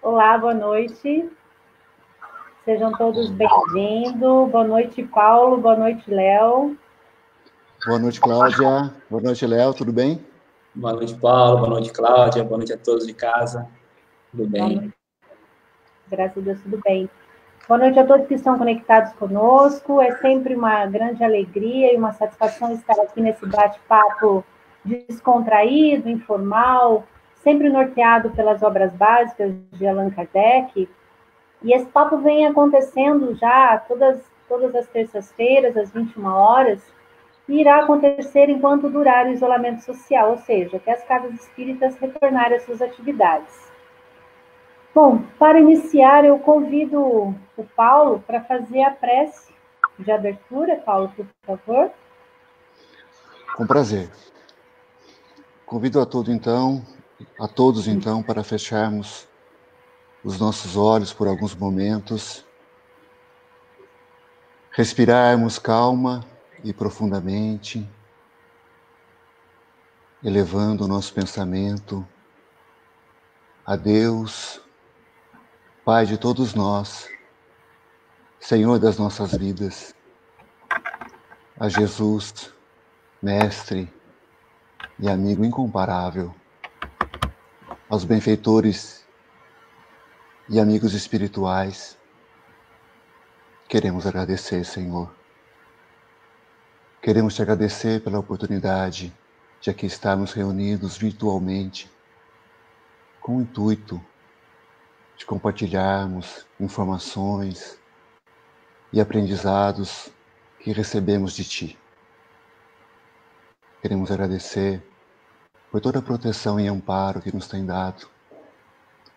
Olá, boa noite. Sejam todos bem-vindos. Boa noite, Paulo. Boa noite, Léo. Boa noite, Cláudia. Boa noite, Léo. Tudo bem? Boa noite, Paulo. Boa noite, Cláudia. Boa noite a todos de casa. Tudo bem? Graças a Deus, tudo bem. Boa noite a todos que estão conectados conosco. É sempre uma grande alegria e uma satisfação estar aqui nesse bate-papo descontraído, informal, sempre norteado pelas obras básicas de Allan Kardec. E esse papo vem acontecendo já todas as terças-feiras, às 21 horas, e irá acontecer enquanto durar o isolamento social, ou seja, até as casas espíritas retornarem às suas atividades. Bom, para iniciar, eu convido o Paulo para fazer a prece de abertura. Paulo, por favor. Com prazer. Convido a todos, então, para fecharmos os nossos olhos por alguns momentos, respirarmos calma e profundamente, elevando o nosso pensamento a Deus, Pai de todos nós, Senhor das nossas vidas, a Jesus, Mestre e amigo incomparável, aos benfeitores e amigos espirituais. Queremos agradecer, Senhor. Queremos te agradecer pela oportunidade de aqui estarmos reunidos virtualmente, com o intuito de compartilharmos informações e aprendizados que recebemos de Ti. Queremos agradecer por toda a proteção e amparo que nos tem dado,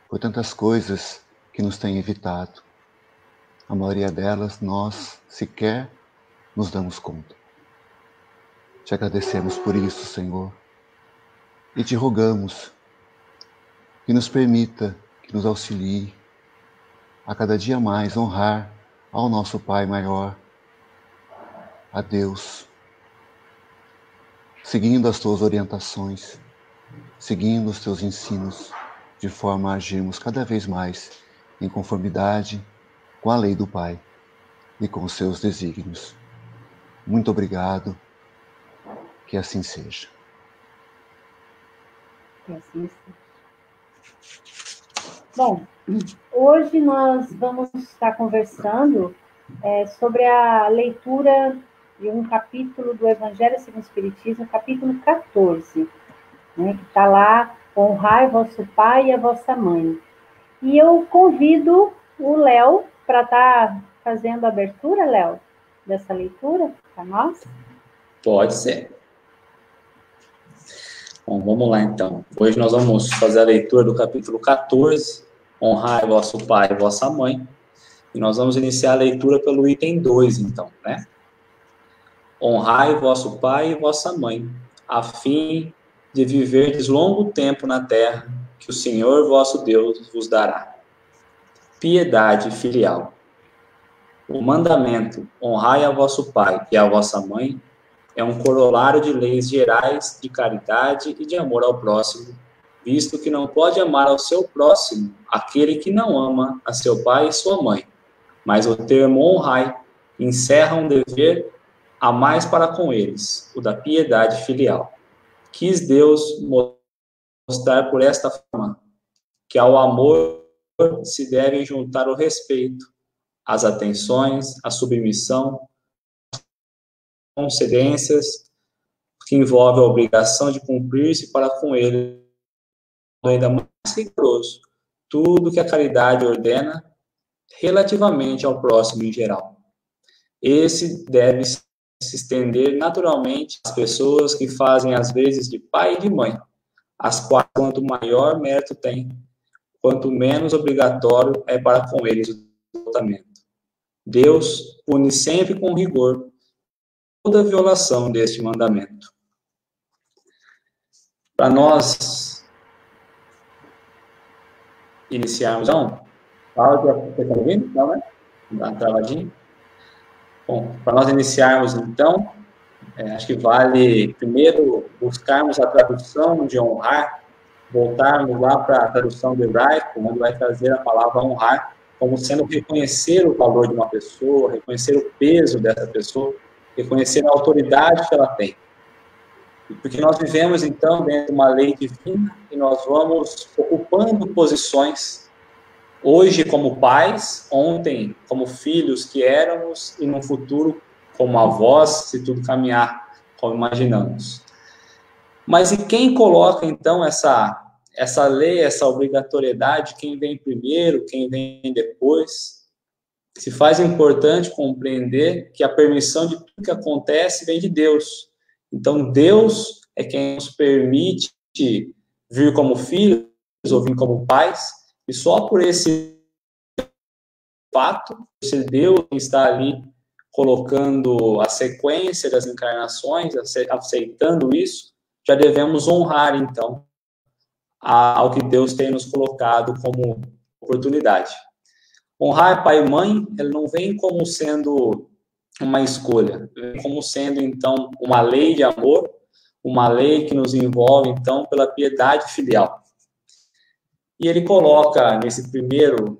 por tantas coisas que nos tem evitado. A maioria delas nós sequer nos damos conta. Te agradecemos por isso, Senhor, e te rogamos que nos permita, que nos auxilie a cada dia mais honrar ao nosso Pai maior, a Deus, seguindo as tuas orientações, seguindo os teus ensinos, de forma a agirmos cada vez mais em conformidade com a lei do Pai e com os seus desígnios. Muito obrigado, que assim seja. Que assim seja. Bom, hoje nós vamos estar conversando sobre a leitura de um capítulo do Evangelho segundo o Espiritismo, capítulo 14, né, que está lá, honrai vosso pai e a vossa mãe. E eu convido o Léo para estar fazendo a abertura, Léo, dessa leitura para nós. Pode ser. Bom, vamos lá então. Hoje nós vamos fazer a leitura do capítulo 14, honrai vosso pai e vossa mãe. E nós vamos iniciar a leitura pelo item 2, então, né? Honrai vosso pai e vossa mãe, a fim de viverdes longo tempo na terra, que o Senhor vosso Deus vos dará. Piedade filial. O mandamento, honrai a vosso pai e a vossa mãe, é um corolário de leis gerais de caridade e de amor ao próximo, visto que não pode amar ao seu próximo aquele que não ama a seu pai e sua mãe. Mas o termo honrai encerra um dever a mais para com eles, o da piedade filial. Quis Deus mostrar por esta forma que ao amor se deve juntar o respeito, as atenções, a submissão, concedências, que envolve a obrigação de cumprir-se para com ele, ainda mais rigoroso, tudo que a caridade ordena relativamente ao próximo em geral. Esse deve se estender naturalmente às pessoas que fazem as vezes de pai e de mãe, as quais, quanto maior mérito têm, quanto menos obrigatório é para com eles o tratamento. Deus pune sempre com rigor toda violação deste mandamento. Para nós iniciarmos, não? Cláudia, você está ouvindo? Não, né? Dá uma travadinha. Bom, para nós iniciarmos, então, acho que vale primeiro buscarmos a tradução de honrar, voltarmos lá para a tradução do hebraico, onde vai trazer a palavra honrar, como sendo reconhecer o valor de uma pessoa, reconhecer o peso dessa pessoa, reconhecer a autoridade que ela tem. Porque nós vivemos, então, dentro de uma lei divina e nós vamos ocupando posições, hoje como pais, ontem como filhos que éramos e no futuro como avós, se tudo caminhar como imaginamos. Mas e quem coloca, então, essa lei, essa obrigatoriedade, quem vem primeiro, quem vem depois? Se faz importante compreender que a permissão de tudo que acontece vem de Deus. Então, Deus é quem nos permite vir como filhos ou vir como pais, e só por esse fato, ser Deus quem está ali colocando a sequência das encarnações, aceitando isso, já devemos honrar, então, ao que Deus tem nos colocado como oportunidade. Honrar pai e mãe, ele não vem como sendo uma escolha, vem como sendo, então, uma lei de amor, uma lei que nos envolve, então, pela piedade filial. E ele coloca nesse primeiro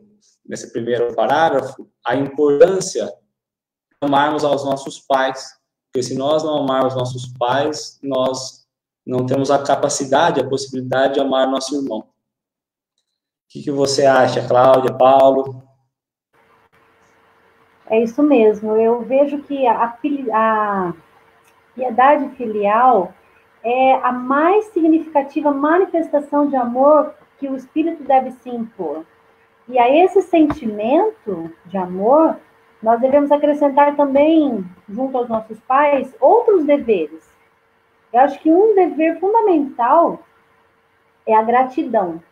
parágrafo a importância de amarmos aos nossos pais, porque se nós não amarmos nossos pais, nós não temos a capacidade, a possibilidade de amar nosso irmão. O que você acha, Cláudia, Paulo? É isso mesmo. Eu vejo que a piedade filial é a mais significativa manifestação de amor que o Espírito deve se impor. E a esse sentimento de amor, nós devemos acrescentar também, junto aos nossos pais, outros deveres. Eu acho que um dever fundamental é a gratidão.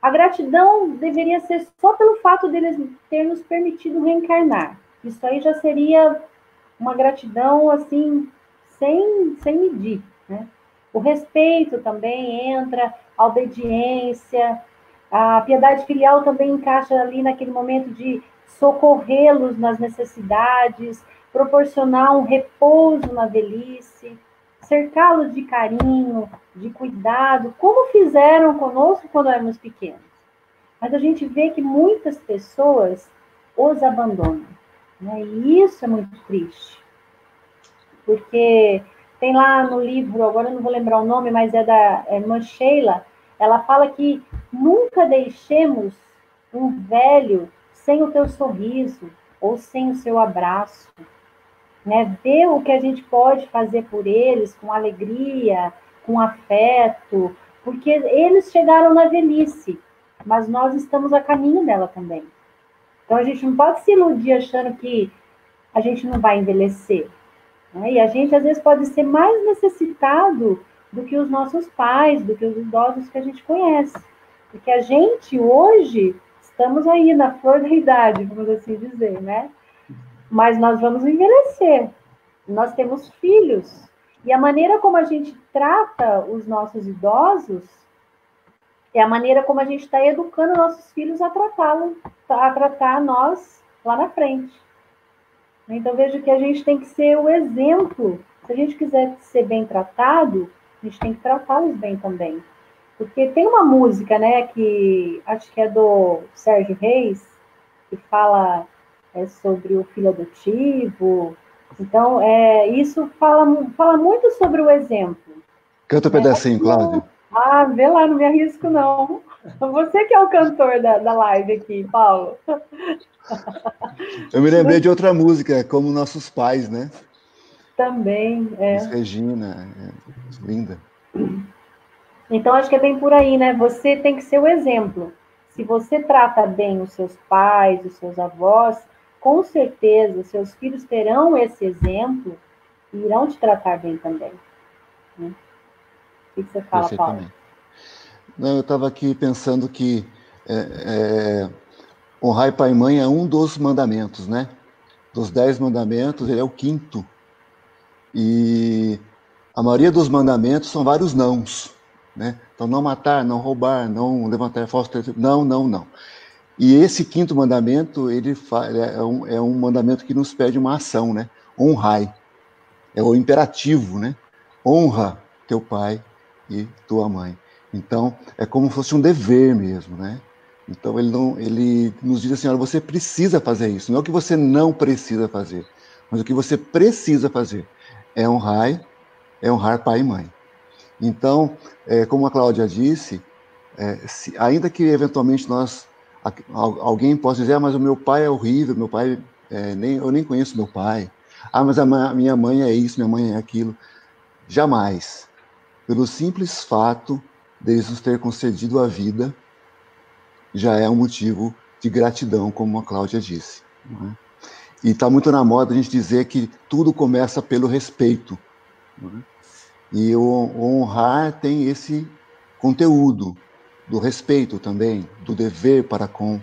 A gratidão deveria ser só pelo fato deles ter nos permitido reencarnar. Isso aí já seria uma gratidão, assim, sem medir, né? O respeito também entra, a obediência, a piedade filial também encaixa ali naquele momento de socorrê-los nas necessidades, proporcionar um repouso na velhice, cercá-los de carinho, de cuidado, como fizeram conosco quando éramos pequenos. Mas a gente vê que muitas pessoas os abandonam, né? E isso é muito triste. Porque tem lá no livro, agora eu não vou lembrar o nome, mas é da irmã Sheila, ela fala que nunca deixemos um velho sem o teu sorriso ou sem o seu abraço. Né? Ver o que a gente pode fazer por eles com alegria, com afeto, porque eles chegaram na velhice, mas nós estamos a caminho dela também. Então a gente não pode se iludir achando que a gente não vai envelhecer. Né? E a gente às vezes pode ser mais necessitado do que os nossos pais, do que os idosos que a gente conhece. Porque a gente hoje estamos aí na flor da idade, vamos assim dizer, né? Mas nós vamos envelhecer, nós temos filhos, e a maneira como a gente trata os nossos idosos é a maneira como a gente está educando nossos filhos a tratar nós lá na frente. Então, vejo que a gente tem que ser o exemplo. Se a gente quiser ser bem tratado, a gente tem que tratá-los bem também. Porque tem uma música, né, que acho que é do Sérgio Reis, que fala... sobre o filho adotivo. Então, isso fala muito sobre o exemplo. Canta um pedacinho, Cláudia. Ah, vê lá, não me arrisco, não. Você que é o cantor da live aqui, Paulo. Eu me lembrei de outra música, Como Nossos Pais, né? Também, Regina, linda. Então, acho que é bem por aí, né? Você tem que ser o exemplo. Se você trata bem os seus pais, os seus avós, com certeza, seus filhos terão esse exemplo e irão te tratar bem também. Né? O que você fala, Paulo? Não, eu estava aqui pensando que honrar pai e mãe é um dos mandamentos, né? Dos 10 mandamentos, ele é o 5º. E a maioria dos mandamentos são vários nãos, né? Então, não matar, não roubar, não levantar falso testemunho, não. E esse 5º mandamento, ele é um mandamento que nos pede uma ação, né? Honrai. É o imperativo, né? Honra teu pai e tua mãe. Então, é como se fosse um dever mesmo, né? Então, ele nos diz assim, olha, você precisa fazer isso. Não é o que você não precisa fazer, mas o que você precisa fazer é honrar pai e mãe. Então, como a Cláudia disse, ainda que eventualmente alguém possa dizer, mas o meu pai é horrível, meu pai, eu nem conheço meu pai. Mas minha mãe é isso, minha mãe é aquilo. Jamais. Pelo simples fato deles nos ter concedido a vida, já é um motivo de gratidão, como a Cláudia disse. Não é? E está muito na moda a gente dizer que tudo começa pelo respeito. Não é? E o honrar tem esse conteúdo do respeito também, do dever para com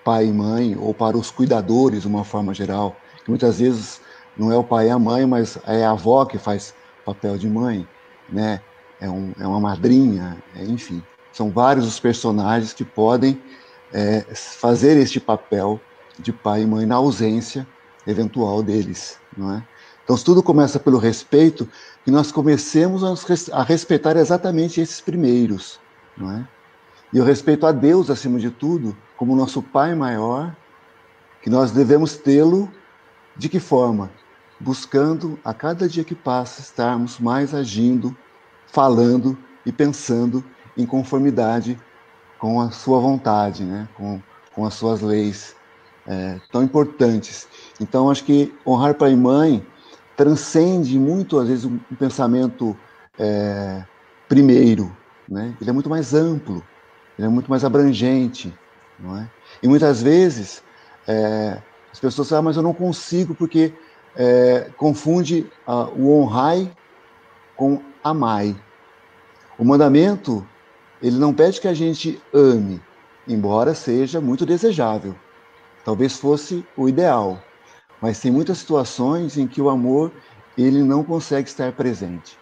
pai e mãe, ou para os cuidadores, de uma forma geral, que muitas vezes não é o pai e a mãe, mas é a avó que faz papel de mãe, né? É uma madrinha, enfim. São vários os personagens que podem fazer este papel de pai e mãe na ausência eventual deles, não é? Então, se tudo começa pelo respeito, que nós comecemos a respeitar exatamente esses primeiros, não é? E o respeito a Deus, acima de tudo, como nosso Pai maior, que nós devemos tê-lo de que forma? Buscando, a cada dia que passa, estarmos mais agindo, falando e pensando em conformidade com a sua vontade, né? com as suas leis tão importantes. Então, acho que honrar pai e mãe transcende muito, às vezes, um pensamento primeiro, né? Ele é muito mais amplo, ele é muito mais abrangente, não é? E muitas vezes as pessoas falam, mas eu não consigo porque confunde o honrai com amai. O mandamento, ele não pede que a gente ame, embora seja muito desejável. Talvez fosse o ideal, mas tem muitas situações em que o amor ele não consegue estar presente.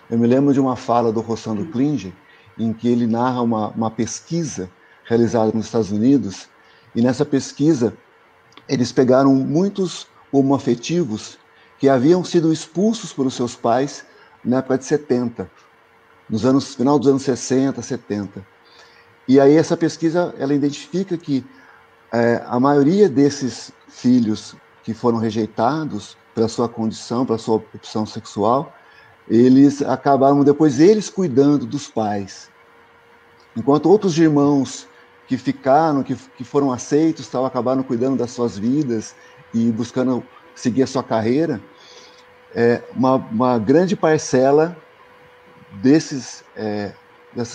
Eu me lembro de uma fala do Rossando Klinger, em que ele narra uma pesquisa realizada nos Estados Unidos, e nessa pesquisa eles pegaram muitos homoafetivos que haviam sido expulsos pelos seus pais na época de 70, final dos anos 60, 70. E aí essa pesquisa ela identifica que a maioria desses filhos que foram rejeitados pela sua condição, pela sua opção sexual, eles acabaram depois eles cuidando dos pais. Enquanto outros irmãos que ficaram, que foram aceitos, acabaram cuidando das suas vidas e buscando seguir a sua carreira, uma grande parcela dessas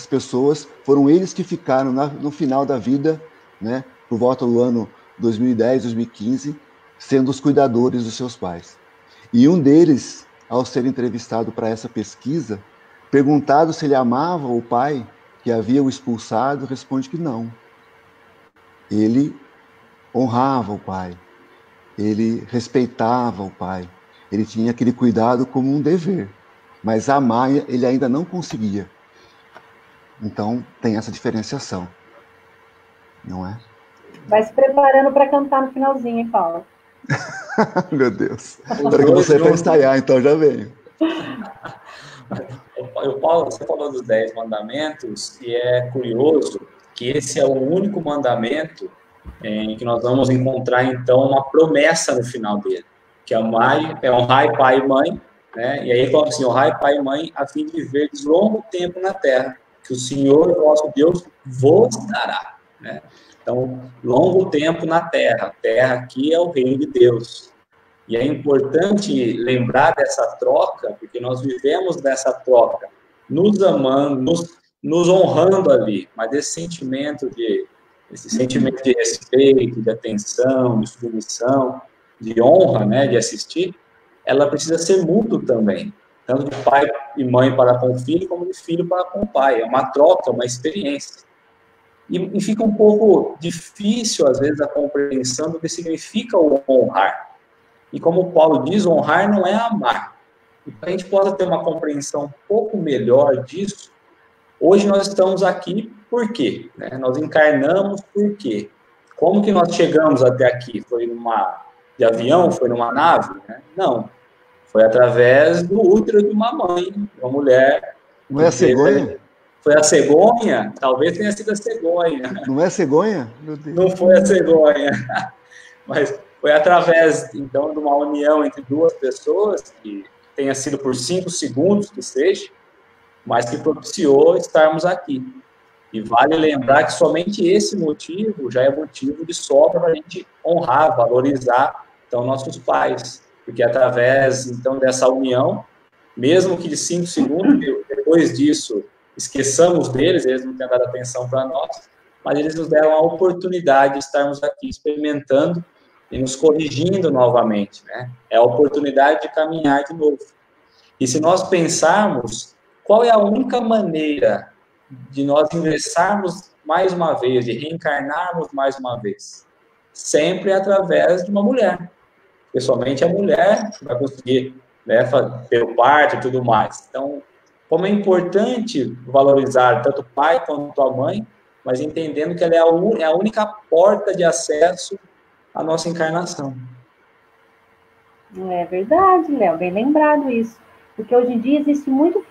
pessoas foram eles que ficaram no final da vida, né, por volta do ano 2010, 2015, sendo os cuidadores dos seus pais. E um deles, ao ser entrevistado para essa pesquisa, perguntado se ele amava o pai que havia o expulsado, responde que não. Ele honrava o pai, ele respeitava o pai, ele tinha aquele cuidado como um dever, mas amar ele ainda não conseguia. Então tem essa diferenciação, não é? Vai se preparando para cantar no finalzinho, hein, Paulo? Meu Deus. Espero que você vai ensaiar, então já venho. Paulo, você falou dos 10 mandamentos, e é curioso que esse é o único mandamento em que nós vamos encontrar, então, uma promessa no final dele, que é honrar pai e mãe, né? E aí fala assim, honrar pai e mãe a fim de viverdes longo tempo na terra, que o Senhor, nosso Deus, vos dará, né? Então, longo tempo na terra. A terra aqui é o reino de Deus. E é importante lembrar dessa troca, porque nós vivemos dessa troca, nos amando, nos honrando ali, mas esse sentimento de respeito, de atenção, de submissão, de honra, né, de assistir, ela precisa ser mútuo também, tanto de pai e mãe para com o filho, como de filho para com o pai. É uma troca, uma experiência. E fica um pouco difícil, às vezes, a compreensão do que significa o honrar. E como o Paulo diz, honrar não é amar. E para a gente possa ter uma compreensão um pouco melhor disso, hoje nós estamos aqui por quê? Né? Nós encarnamos por quê? Como que nós chegamos até aqui? Foi de avião? Foi numa nave? Né? Não. Foi através do útero de uma mãe, uma mulher. Não é a cegonha? Foi a cegonha? Talvez tenha sido a cegonha. Não é cegonha? Meu Deus. Não foi a cegonha. Mas foi através, então, de uma união entre duas pessoas, que tenha sido por 5 segundos que seja, mas que propiciou estarmos aqui. E vale lembrar que somente esse motivo já é motivo de sobra para a gente honrar, valorizar, então, nossos pais. Porque através, então, dessa união, mesmo que de 5 segundos, depois disso, esqueçamos deles, eles não têm dado atenção para nós, mas eles nos deram a oportunidade de estarmos aqui experimentando e nos corrigindo novamente, né? É a oportunidade de caminhar de novo. E se nós pensarmos, qual é a única maneira de nós ingressarmos mais uma vez, de reencarnarmos mais uma vez? Sempre através de uma mulher. Porque somente a mulher vai conseguir, né, ter o parto e tudo mais. Então, como é importante valorizar tanto o pai quanto a mãe, mas entendendo que ela é a única porta de acesso à nossa encarnação. É verdade, Léo, bem lembrado isso. Porque hoje em dia existem muitos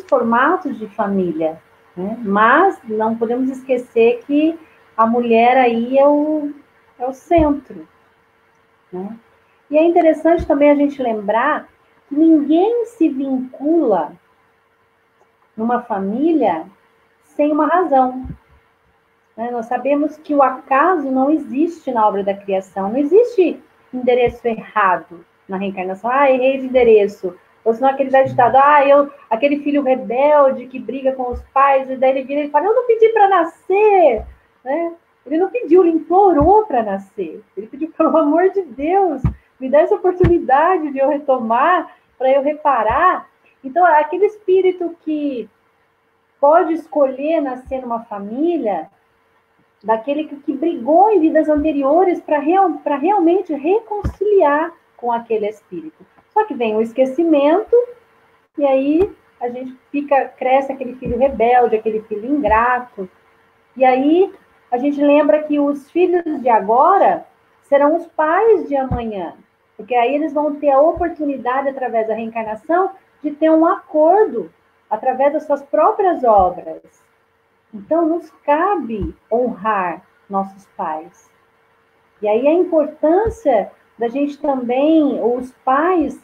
formatos de família, né? Mas não podemos esquecer que a mulher aí é o centro, né? E é interessante também a gente lembrar que ninguém se vincula numa família sem uma razão. Né? Nós sabemos que o acaso não existe na obra da criação, não existe endereço errado na reencarnação. Ah, errei de endereço. Ou senão aquele velho ditado, aquele filho rebelde que briga com os pais, e daí ele vira e fala, eu não pedi para nascer, né? Ele não pediu, ele implorou para nascer. Ele pediu, pelo amor de Deus, me dá essa oportunidade de eu retomar, para eu reparar. Então, aquele espírito que pode escolher nascer numa família, daquele que brigou em vidas anteriores para realmente reconciliar com aquele espírito. Só que vem o esquecimento, e aí a gente cresce aquele filho rebelde, aquele filho ingrato. E aí a gente lembra que os filhos de agora serão os pais de amanhã. Porque aí eles vão ter a oportunidade, através da reencarnação, de ter um acordo, através das suas próprias obras. Então, nos cabe honrar nossos pais. E aí a importância da gente também, os pais,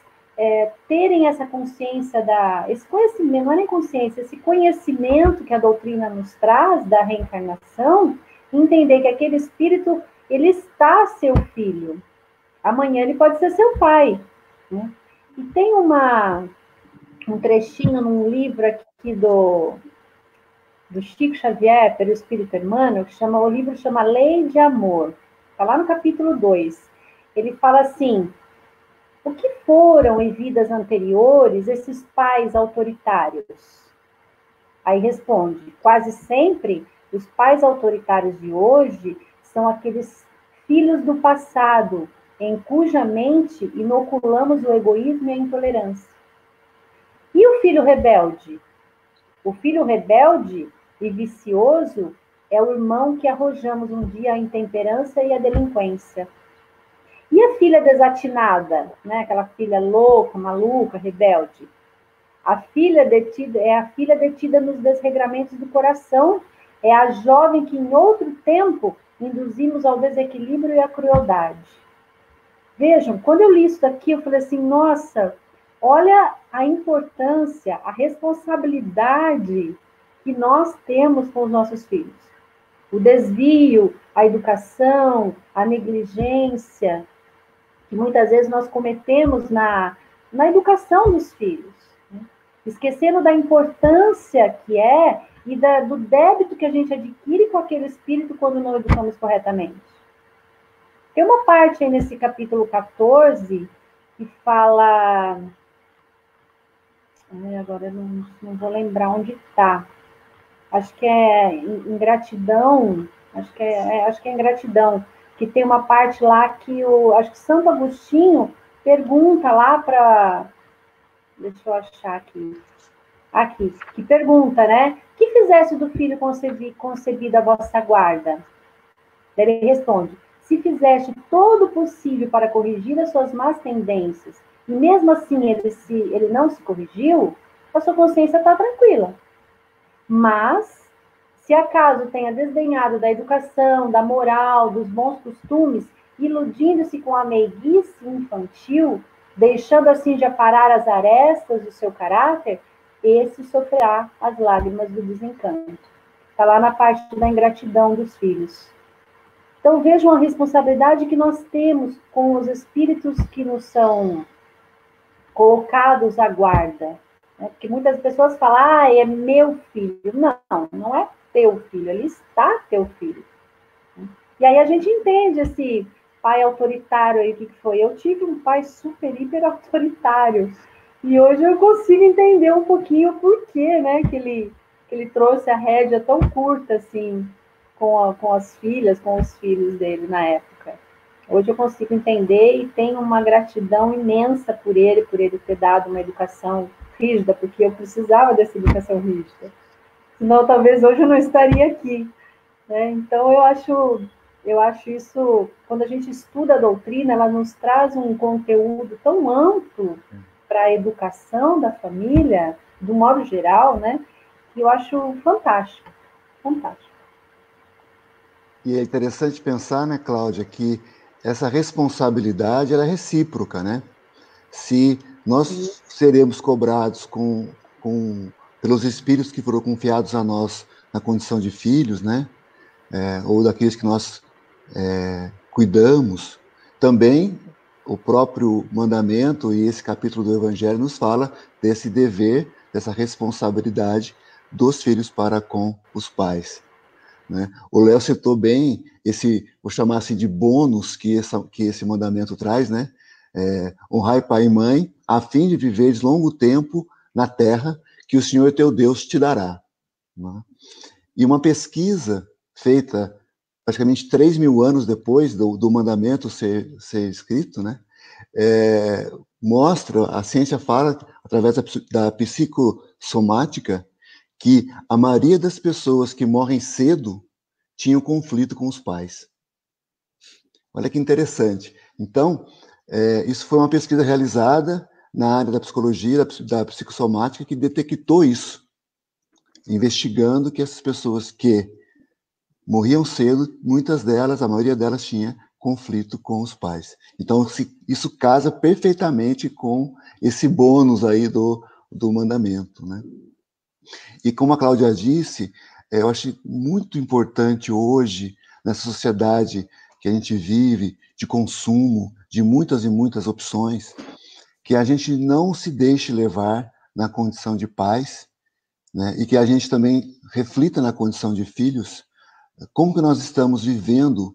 terem essa consciência, esse conhecimento, não é nem consciência, esse conhecimento que a doutrina nos traz da reencarnação, entender que aquele espírito, ele está seu filho. Amanhã ele pode ser seu pai. Né? E tem um trechinho num livro aqui do Chico Xavier, pelo Espírito Emmanuel, o livro chama Lei de Amor. Está lá no capítulo 2. Ele fala assim, o que foram em vidas anteriores esses pais autoritários? Aí responde, quase sempre os pais autoritários de hoje são aqueles filhos do passado, em cuja mente inoculamos o egoísmo e a intolerância. E o filho rebelde? O filho rebelde e vicioso é o irmão que arrojamos um dia a intemperança e a delinquência. E a filha desatinada, né? Aquela filha louca, maluca, rebelde? A filha detida nos desregramentos do coração, é a jovem que em outro tempo induzimos ao desequilíbrio e à crueldade. Vejam, quando eu li isso daqui, eu falei assim, nossa, olha a importância, a responsabilidade que nós temos com os nossos filhos. O desvio, a educação, a negligência, que muitas vezes nós cometemos na educação dos filhos. Né? Esquecendo da importância que é e do débito que a gente adquire com aquele espírito quando não educamos corretamente. Tem uma parte aí nesse capítulo 14 que fala... agora eu não vou lembrar onde está. Acho que é ingratidão, acho que é ingratidão, que tem uma parte lá que acho que Santo Agostinho pergunta lá para... Deixa eu achar aqui. Aqui, que pergunta, né? Que fizesse do filho concebido a vossa guarda? Ele responde, se fizeste todo o possível para corrigir as suas más tendências, e mesmo assim ele não se corrigiu, a sua consciência está tranquila. Mas, se acaso tenha desdenhado da educação, da moral, dos bons costumes, iludindo-se com a meiguice infantil, deixando assim de aparar as arestas do seu caráter, esse sofrerá as lágrimas do desencanto. Está lá na parte da ingratidão dos filhos. Então vejam a responsabilidade que nós temos com os espíritos que nos são colocados à guarda. Né? Porque muitas pessoas falam, é meu filho. Não, não é teu filho, ali está teu filho. E aí a gente entende esse pai autoritário aí, o que foi. Eu tive um pai super, hiper autoritário. E hoje eu consigo entender um pouquinho o porquê, né, que ele trouxe a rédea tão curta, assim, com as filhas, com os filhos dele na época. Hoje eu consigo entender e tenho uma gratidão imensa por ele ter dado uma educação rígida, porque eu precisava dessa educação rígida. Senão, talvez hoje eu não estaria aqui. Né? Então, eu acho isso, quando a gente estuda a doutrina, ela nos traz um conteúdo tão amplo para a educação da família, do modo geral, né? Que eu acho fantástico, fantástico. E é interessante pensar, né, Cláudia, que essa responsabilidade ela é recíproca, né? Se nós seremos cobrados pelos espíritos que foram confiados a nós na condição de filhos, né? Ou daqueles que nós cuidamos, também o próprio mandamento e esse capítulo do Evangelho nos fala desse dever, dessa responsabilidade dos filhos para com os pais. Né? O Léo citou bem esse, vou chamar assim de bônus que esse mandamento traz, né? Honrai pai e mãe, a fim de viveres longo tempo na terra que o Senhor teu Deus te dará. Né? E uma pesquisa feita praticamente 3.000 anos depois do mandamento ser escrito, né? Mostra, a ciência fala, através da psicossomática, que a maioria das pessoas que morrem cedo tinham conflito com os pais. Olha que interessante. Então, isso foi uma pesquisa realizada na área da psicologia, da psicossomática, que detectou isso, investigando que essas pessoas que morriam cedo, muitas delas, a maioria delas tinha conflito com os pais. Então, isso casa perfeitamente com esse bônus aí do mandamento, né? E como a Cláudia disse, eu acho muito importante hoje, nessa sociedade que a gente vive, de consumo, de muitas e muitas opções, que a gente não se deixe levar na condição de pais, né? E que a gente também reflita na condição de filhos, como que nós estamos vivendo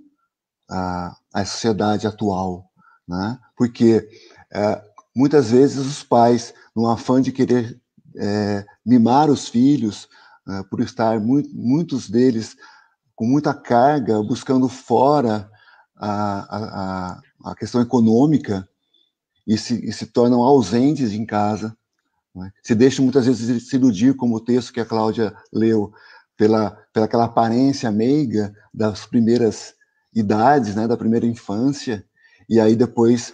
a sociedade atual, né? Porque muitas vezes os pais, no afã de querer mimar os filhos, por estar muitos deles com muita carga, buscando fora a questão econômica e se tornam ausentes em casa, né? Se deixam muitas vezes se iludir, como o texto que a Cláudia leu, pela aquela aparência meiga das primeiras idades, né, da primeira infância, e aí depois,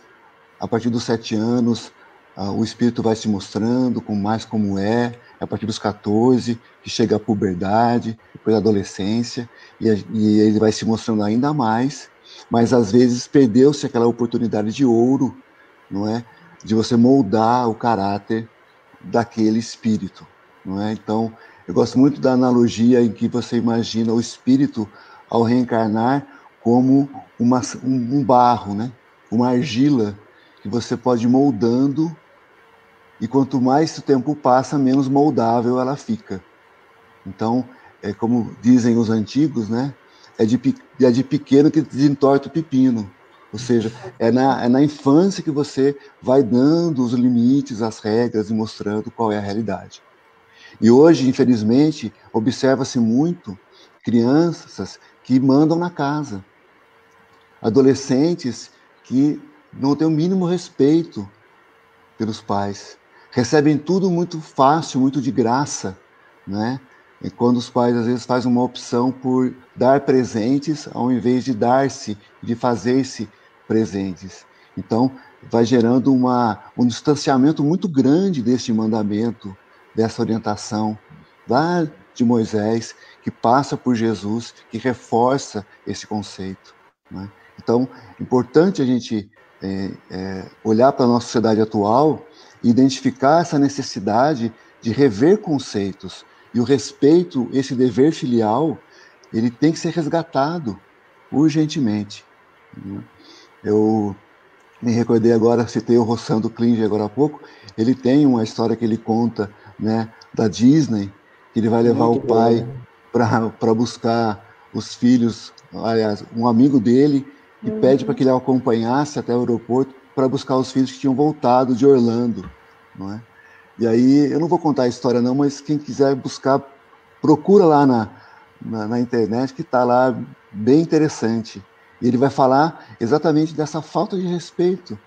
a partir dos 7 anos, o espírito vai se mostrando mais como é, a partir dos 14, que chega a puberdade, depois a adolescência, e ele vai se mostrando ainda mais, mas às vezes perdeu-se aquela oportunidade de ouro, não é? De você moldar o caráter daquele espírito, não é? Então, eu gosto muito da analogia em que você imagina o espírito ao reencarnar como um barro, né? Uma argila que você pode ir moldando, e quanto mais o tempo passa, menos moldável ela fica. Então, como dizem os antigos, né? É de pequeno que desentorta o pepino. Ou seja, é na infância que você vai dando os limites, as regras e mostrando qual é a realidade. E hoje, infelizmente, observa-se muito crianças que mandam na casa, adolescentes que não têm o mínimo respeito pelos pais, recebem tudo muito fácil, muito de graça, né? E quando os pais às vezes fazem uma opção por dar presentes ao invés de dar-se, de fazer-se presentes. Então, vai gerando um distanciamento muito grande deste mandamento, dessa orientação, lá de Moisés, que passa por Jesus, que reforça esse conceito, né? Então, é importante a gente olhar para a nossa sociedade atual e identificar essa necessidade de rever conceitos. E o respeito, esse dever filial, ele tem que ser resgatado urgentemente, né? Eu me recordei agora, citei o Rossando Klinger agora há pouco, ele tem uma história que ele conta, né, da Disney, que ele vai levar Muito o pai para buscar os filhos, aliás, um amigo dele, e pede para que ele o acompanhasse até o aeroporto para buscar os filhos que tinham voltado de Orlando, não é? E aí, eu não vou contar a história não, mas quem quiser buscar, procura lá na internet, que está lá bem interessante. E ele vai falar exatamente dessa falta de respeito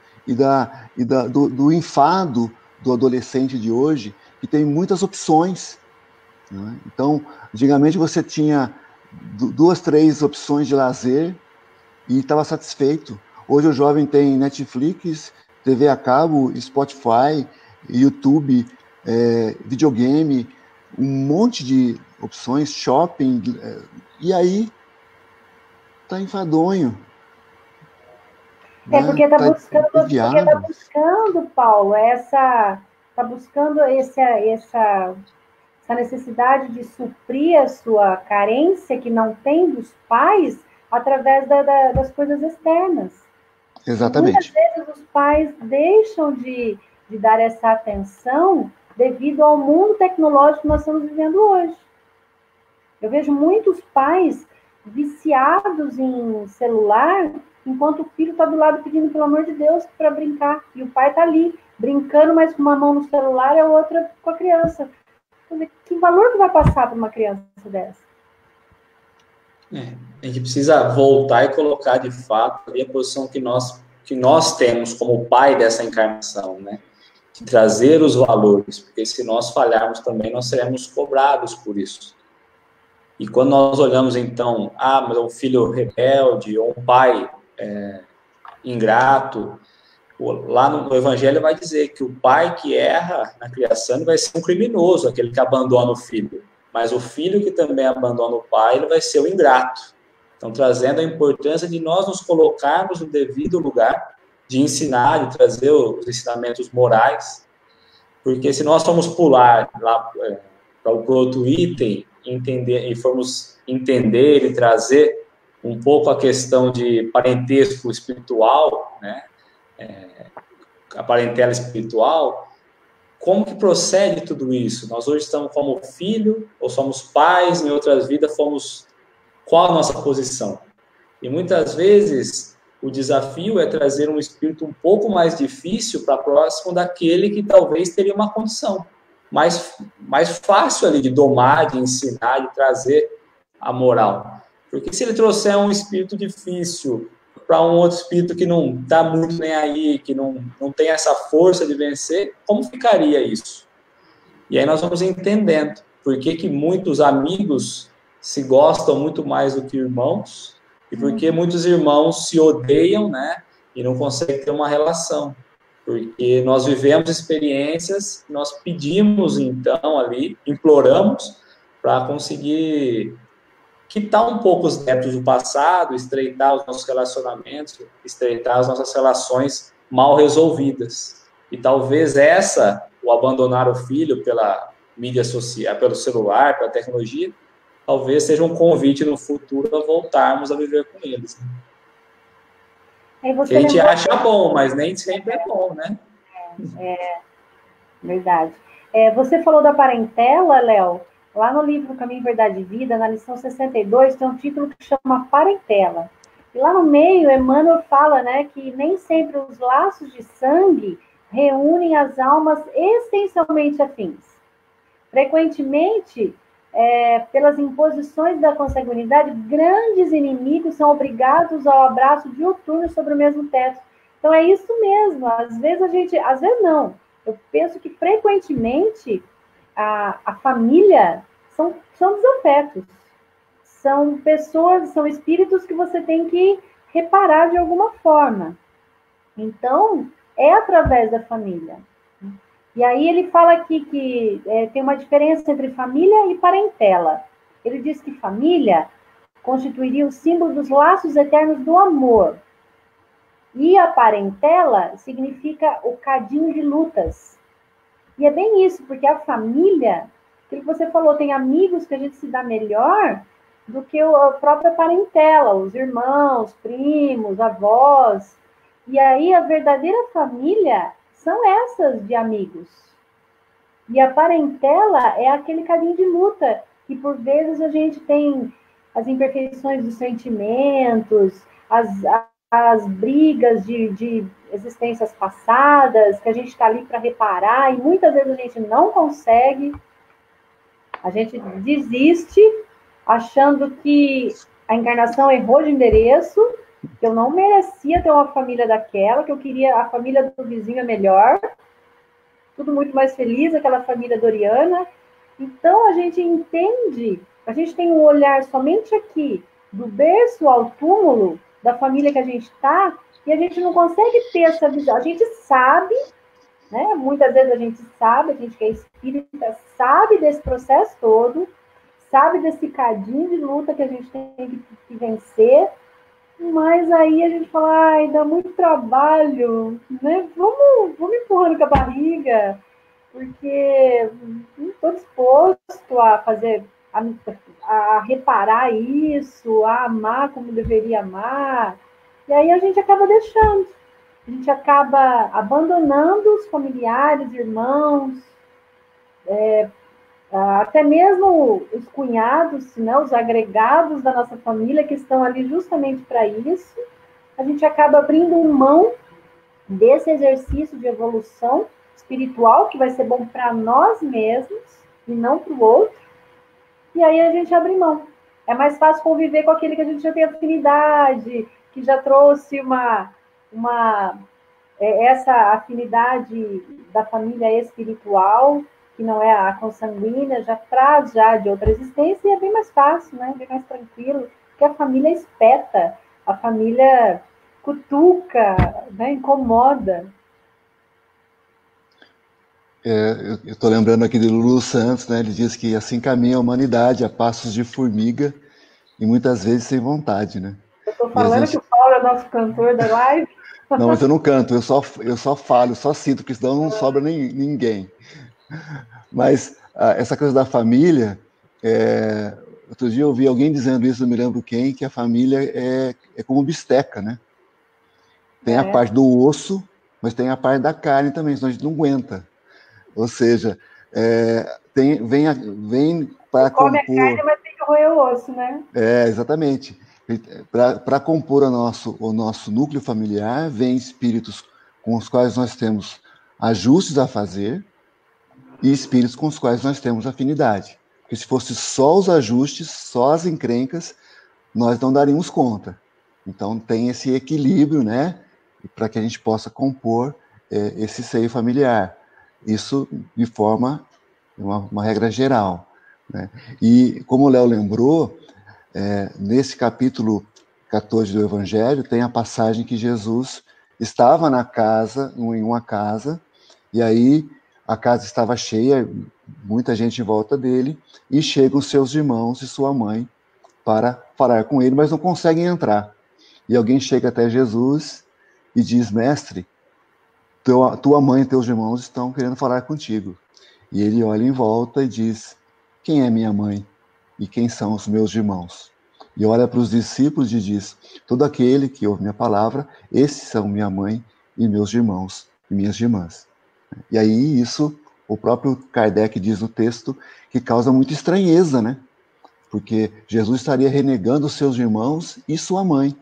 do enfado do adolescente de hoje, que tem muitas opções, né? Então, antigamente você tinha 2, 3 opções de lazer e estava satisfeito. Hoje o jovem tem Netflix, TV a cabo, Spotify, YouTube, videogame, um monte de opções, shopping, e aí tá enfadonho, né? Porque está Tá buscando, desviado. Paulo, está buscando essa necessidade de suprir a sua carência que não tem dos pais através das coisas externas. E muitas Exatamente. vezes os pais deixam de dar essa atenção devido ao mundo tecnológico que nós estamos vivendo hoje. Eu vejo muitos pais viciados em celular, enquanto o filho está do lado pedindo, pelo amor de Deus, para brincar. E o pai está ali, brincando, mas com uma mão no celular e a outra com a criança. Que valor que vai passar para uma criança dessa? A gente precisa voltar e colocar, de fato, ali a posição que nós temos como pai dessa encarnação, né? De trazer os valores, porque se nós falharmos também, nós seremos cobrados por isso. E quando nós olhamos, então, mas é um filho rebelde, ou um pai ingrato, lá no Evangelho vai dizer que o pai que erra na criação vai ser um criminoso, aquele que abandona o filho. Mas o filho que também abandona o pai, ele vai ser o ingrato. Então, trazendo a importância de nós nos colocarmos no devido lugar, de ensinar, de trazer os ensinamentos morais, porque se nós formos pular lá para o outro item e formos entender e trazer um pouco a questão de parentesco espiritual, né? A parentela espiritual, como que procede tudo isso? Nós hoje estamos como filho, ou somos pais, em outras vidas fomos... Qual a nossa posição? E muitas vezes o desafio é trazer um espírito um pouco mais difícil para próximo daquele que talvez teria uma condição mais fácil ali de domar, de ensinar, de trazer a moral. Porque se ele trouxer um espírito difícil para um outro espírito que não está muito nem aí, que não tem essa força de vencer, como ficaria isso? E aí nós vamos entendendo por que muitos amigos se gostam muito mais do que irmãos e por que muitos irmãos se odeiam, né, e não conseguem ter uma relação. Porque nós vivemos experiências, nós pedimos, então, ali, imploramos para conseguir quitar um pouco os débitos do passado, estreitar os nossos relacionamentos, estreitar as nossas relações mal resolvidas. E talvez o abandonar o filho pela mídia social, pelo celular, pela tecnologia, talvez seja um convite no futuro a voltarmos a viver com eles. Que a gente acha bom, mas nem sempre é bom, né? Verdade. Você falou da parentela, Léo. Lá no livro Caminho, Verdade e Vida, na lição 62, tem um título que chama Parentela. E lá no meio, Emmanuel fala, né, que nem sempre os laços de sangue reúnem as almas essencialmente afins. Frequentemente, pelas imposições da consanguinidade, grandes inimigos são obrigados ao abraço diuturno sobre o mesmo teto. Então, é isso mesmo. Às vezes não. Eu penso que, frequentemente, a família são desafetos. São pessoas, são espíritos que você tem que reparar de alguma forma. Então, é através da família. E aí ele fala aqui que tem uma diferença entre família e parentela. Ele diz que família constituiria o símbolo dos laços eternos do amor. E a parentela significa o cadinho de lutas. E é bem isso, porque a família, aquilo que você falou, tem amigos que a gente se dá melhor do que a própria parentela, os irmãos, primos, avós. E aí a verdadeira família são essas de amigos. E a parentela é aquele cadinho de luta, que por vezes a gente tem as imperfeições dos sentimentos, as brigas de existências passadas, que a gente está ali para reparar, e muitas vezes a gente não consegue, a gente desiste, achando que a encarnação errou de endereço, que eu não merecia ter uma família daquela, que eu queria a família do vizinho é melhor, tudo muito mais feliz, aquela família doriana. Então a gente entende, a gente tem um olhar somente aqui, do berço ao túmulo, da família que a gente está, e a gente não consegue ter essa visão. A gente sabe, né? Muitas vezes a gente que é espírita, sabe desse processo todo, sabe desse cadinho de luta que a gente tem que vencer, mas aí a gente fala, ai, dá muito trabalho, né? Vamos empurrando com a barriga, porque não estou disposto a fazer, a reparar isso, a amar como deveria amar. E aí a gente acaba deixando, a gente acaba abandonando os familiares, irmãos, até mesmo os cunhados, né, os agregados da nossa família que estão ali justamente para isso. A gente acaba abrindo mão desse exercício de evolução espiritual, que vai ser bom para nós mesmos e não para o outro, e aí a gente abre mão. É mais fácil conviver com aquele que a gente já tem afinidade, que já trouxe essa afinidade da família espiritual, que não é a consanguínea, já traz já de outra existência, e é bem mais fácil, né? Bem mais tranquilo, porque a família espeta, a família cutuca, né? Incomoda. Eu estou lembrando aqui de Lulu Santos, né? Ele diz que assim caminha a humanidade a passos de formiga e muitas vezes sem vontade, né? Eu estou falando que o Paulo é nosso cantor da live. Não, mas eu não canto, eu só falo, só cito, porque senão não sobra ninguém. Mas essa coisa da família, outro dia eu ouvi alguém dizendo isso, não me lembro quem, que a família é como bisteca, né? Tem a parte do osso, mas tem a parte da carne também, senão a gente não aguenta. Ou seja, vem para compor... Come a carne, mas tem que roer o osso, né? Exatamente. Para compor o nosso núcleo familiar, vem espíritos com os quais nós temos ajustes a fazer e espíritos com os quais nós temos afinidade. Porque se fosse só os ajustes, só as encrencas, nós não daríamos conta. Então tem esse equilíbrio, né, para que a gente possa compor esse seio familiar. Isso de forma, uma regra geral, né? E como o Léo lembrou, nesse capítulo 14 do Evangelho, tem a passagem que Jesus estava em uma casa, e aí a casa estava cheia, muita gente em volta dele, e chegam seus irmãos e sua mãe para falar com ele, mas não conseguem entrar. E alguém chega até Jesus e diz, mestre, tua mãe e teus irmãos estão querendo falar contigo. E ele olha em volta e diz, quem é minha mãe e quem são os meus irmãos? E olha para os discípulos e diz, todo aquele que ouve minha palavra, esses são minha mãe e meus irmãos e minhas irmãs. E aí isso, o próprio Kardec diz no texto, que causa muita estranheza, né? Porque Jesus estaria renegando os seus irmãos e sua mãe.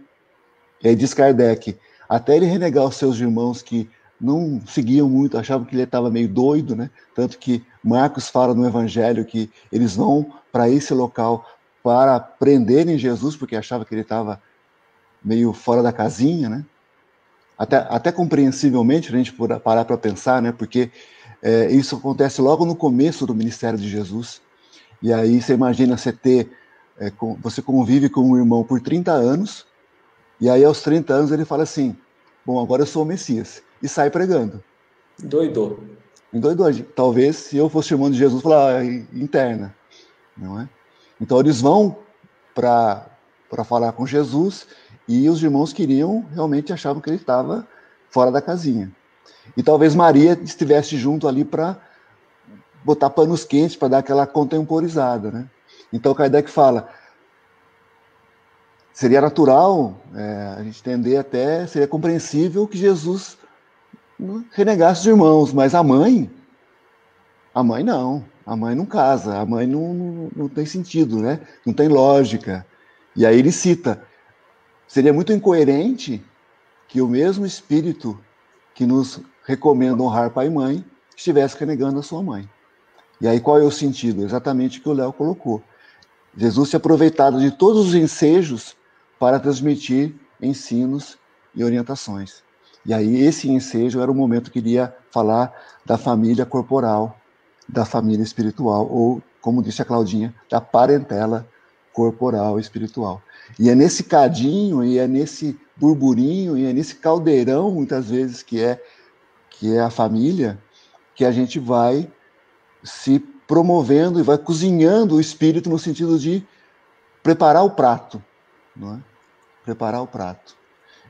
E aí diz Kardec, até ele renegar os seus irmãos que não seguiam muito, achavam que ele estava meio doido, né? Tanto que Marcos fala no Evangelho que eles vão para esse local para prenderem Jesus, porque achava que ele estava meio fora da casinha, né? Até compreensivelmente, a gente parar para pensar, né? Porque isso acontece logo no começo do ministério de Jesus. E aí você imagina você convive com um irmão por 30 anos, e aí aos 30 anos ele fala assim, bom, agora eu sou o Messias, e sai pregando. Doidou. Endoidou. Talvez, se eu fosse irmão de Jesus, falar interna, não é? Então, eles vão para falar com Jesus, e os irmãos realmente achavam que ele estava fora da casinha. E talvez Maria estivesse junto ali para botar panos quentes, para dar aquela contemporizada, né? Então, Kardec fala, seria natural, a gente entender até, seria compreensível que Jesus renegasse os irmãos, mas a mãe não. A mãe não casa, a mãe não tem sentido, né? Não tem lógica. E aí ele cita, seria muito incoerente que o mesmo Espírito que nos recomenda honrar pai e mãe estivesse renegando a sua mãe. E aí qual é o sentido? Exatamente o que o Léo colocou. Jesus se aproveitado de todos os ensejos para transmitir ensinos e orientações. E aí esse ensejo era o momento que iria falar da família corporal, da família espiritual, ou, como disse a Claudinha, da parentela corporal e espiritual. E é nesse cadinho, e é nesse burburinho, e é nesse caldeirão, muitas vezes, que é a família, que a gente vai se promovendo e vai cozinhando o espírito no sentido de preparar o prato, não é? Preparar o prato.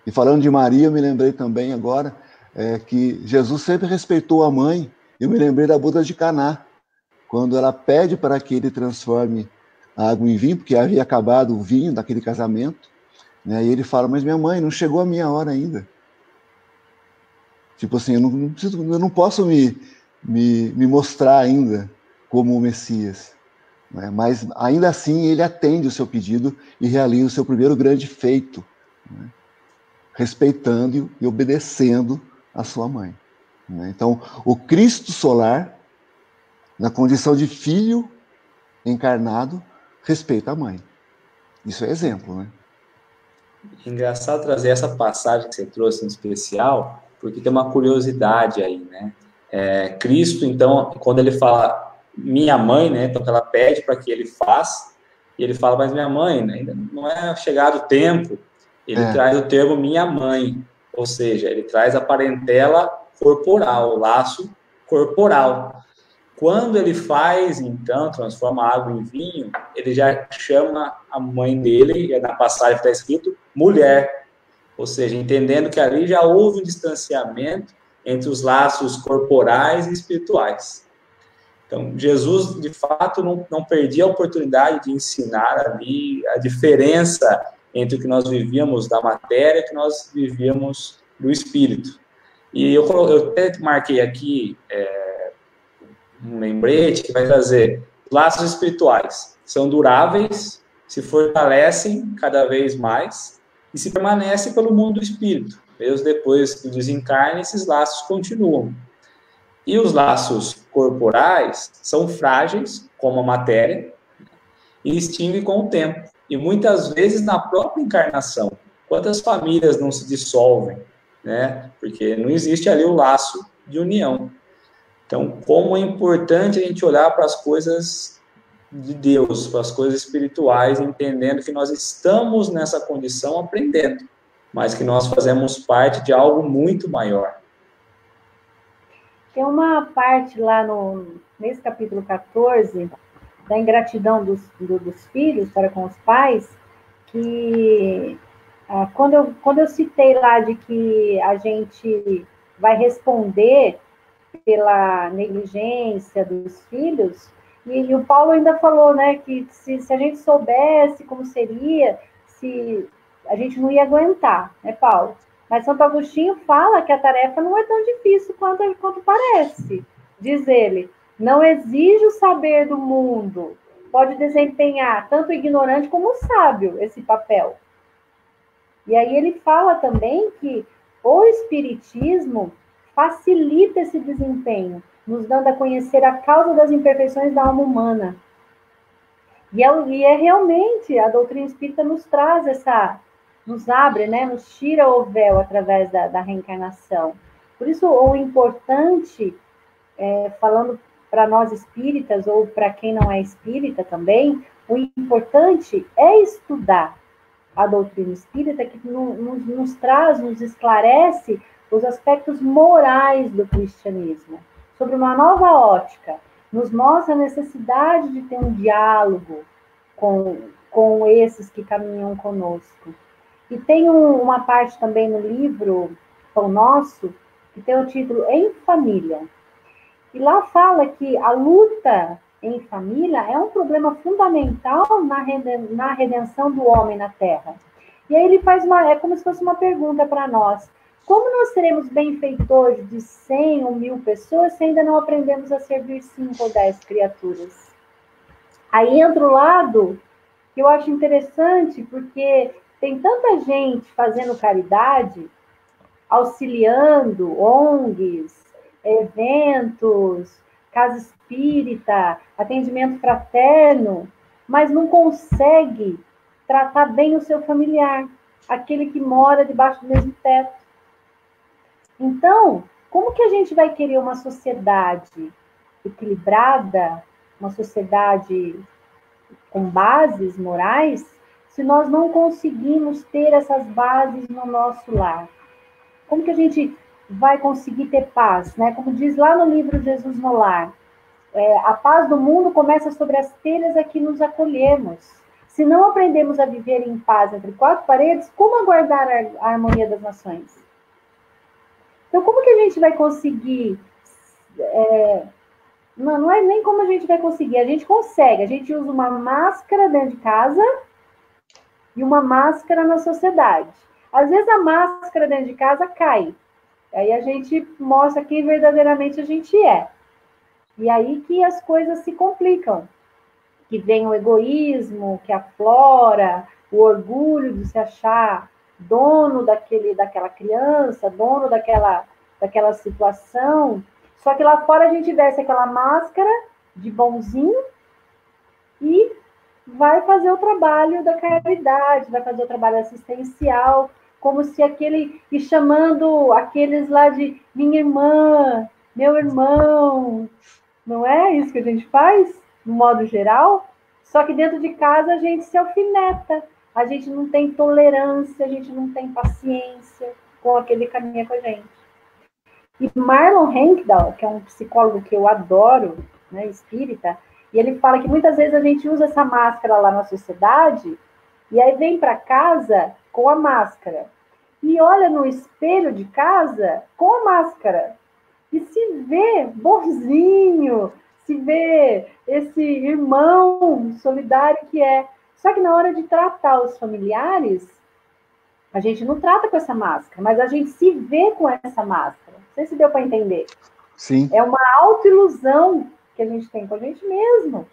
E falando de Maria, eu me lembrei também agora que Jesus sempre respeitou a mãe. Eu me lembrei da boda de Caná, quando ela pede para que ele transforme a água em vinho, porque havia acabado o vinho daquele casamento, né? E ele fala, mas minha mãe, não chegou a minha hora ainda. Tipo assim, eu não posso me mostrar ainda como o Messias. Né? Mas ainda assim ele atende o seu pedido e realiza o seu primeiro grande feito, né? Respeitando e obedecendo a sua mãe. Né? Então, o Cristo solar, na condição de filho encarnado, respeita a mãe. Isso é exemplo, né? Engraçado trazer essa passagem que você trouxe em especial, porque tem uma curiosidade aí, né? Cristo, então, quando ele fala minha mãe, né? Então, ela pede para que ele faça, e ele fala, mas minha mãe, né, ainda não é chegado o tempo. Ele traz o termo minha mãe, ou seja, ele traz a parentela corporal, o laço corporal. Quando ele faz, então, transforma a água em vinho, ele já chama a mãe dele, e na passagem está escrito, mulher. Ou seja, entendendo que ali já houve um distanciamento entre os laços corporais e espirituais. Então, Jesus, de fato, não perdia a oportunidade de ensinar ali a diferença entre o que nós vivíamos da matéria e o que nós vivíamos do espírito. E eu até marquei aqui um lembrete que vai trazer laços espirituais. São duráveis, se fortalecem cada vez mais e se permanecem pelo mundo do espírito. Mesmo depois do desencarne, esses laços continuam. E os laços corporais são frágeis, como a matéria, e extinguem com o tempo. E muitas vezes na própria encarnação. Quantas famílias não se dissolvem, né? Porque não existe ali o laço de união. Então, como é importante a gente olhar para as coisas de Deus, para as coisas espirituais, entendendo que nós estamos nessa condição aprendendo, mas que nós fazemos parte de algo muito maior. Tem uma parte lá nesse capítulo 14, da ingratidão dos filhos para com os pais, que quando eu citei lá de que a gente vai responder pela negligência dos filhos, e o Paulo ainda falou, né, que se a gente soubesse como seria, se a gente não ia aguentar, né, Paulo? Mas Santo Agostinho fala que a tarefa não é tão difícil quanto parece. Diz ele, não exige o saber do mundo, pode desempenhar tanto o ignorante como o sábio esse papel. E aí ele fala também que o espiritismo facilita esse desempenho, nos dando a conhecer a causa das imperfeições da alma humana. E é realmente, a doutrina espírita nos traz nos abre, né, nos tira o véu através da reencarnação. Por isso, o importante, falando para nós espíritas, ou para quem não é espírita também, o importante é estudar a doutrina espírita, que nos traz, nos esclarece os aspectos morais do cristianismo. sobre uma nova ótica, nos mostra a necessidade de ter um diálogo com esses que caminham conosco. E tem uma parte também no livro Pão Nosso, que tem o título Em Família. E lá fala que a luta em família é um problema fundamental na redenção do homem na Terra. E aí ele faz é como se fosse uma pergunta para nós. Como nós seremos benfeitores de 100 ou 1000 pessoas se ainda não aprendemos a servir 5 ou 10 criaturas? Aí entra o lado que eu acho interessante, porque tem tanta gente fazendo caridade, auxiliando ONGs, eventos, casa espírita, atendimento fraterno, mas não consegue tratar bem o seu familiar, aquele que mora debaixo do mesmo teto. Então, como que a gente vai querer uma sociedade equilibrada, uma sociedade com bases morais, se nós não conseguimos ter essas bases no nosso lar? Como que a gente vai conseguir ter paz, né? Como diz lá no livro Jesus no Lar, a paz do mundo começa sobre as telhas a que nos acolhemos. Se não aprendemos a viver em paz entre 4 paredes, como aguardar a harmonia das nações? Então, como que a gente vai conseguir... não é nem como a gente vai conseguir, a gente consegue. A gente usa uma máscara dentro de casa e uma máscara na sociedade. Às vezes a máscara dentro de casa cai. Aí a gente mostra quem verdadeiramente a gente é. E aí que as coisas se complicam. Que vem o egoísmo, que aflora, o orgulho de se achar dono daquela criança, dono daquela situação. Só que lá fora a gente veste aquela máscara de bonzinho e vai fazer o trabalho da caridade, vai fazer o trabalho assistencial, como se e chamando aqueles lá de minha irmã, meu irmão. Não é isso que a gente faz, no modo geral? Só que dentro de casa a gente se alfineta, a gente não tem tolerância, a gente não tem paciência com aquele que caminha com a gente. E Marlon Henckdal, que é um psicólogo que eu adoro, né, espírita, e ele fala que muitas vezes a gente usa essa máscara lá na sociedade e aí vem para casa com a máscara. E olha no espelho de casa com a máscara. E se vê bonzinho, se vê esse irmão solidário que é. Só que na hora de tratar os familiares, a gente não trata com essa máscara, mas a gente se vê com essa máscara. Não sei se deu para entender. Sim. É uma autoilusão que a gente tem com a gente mesmo.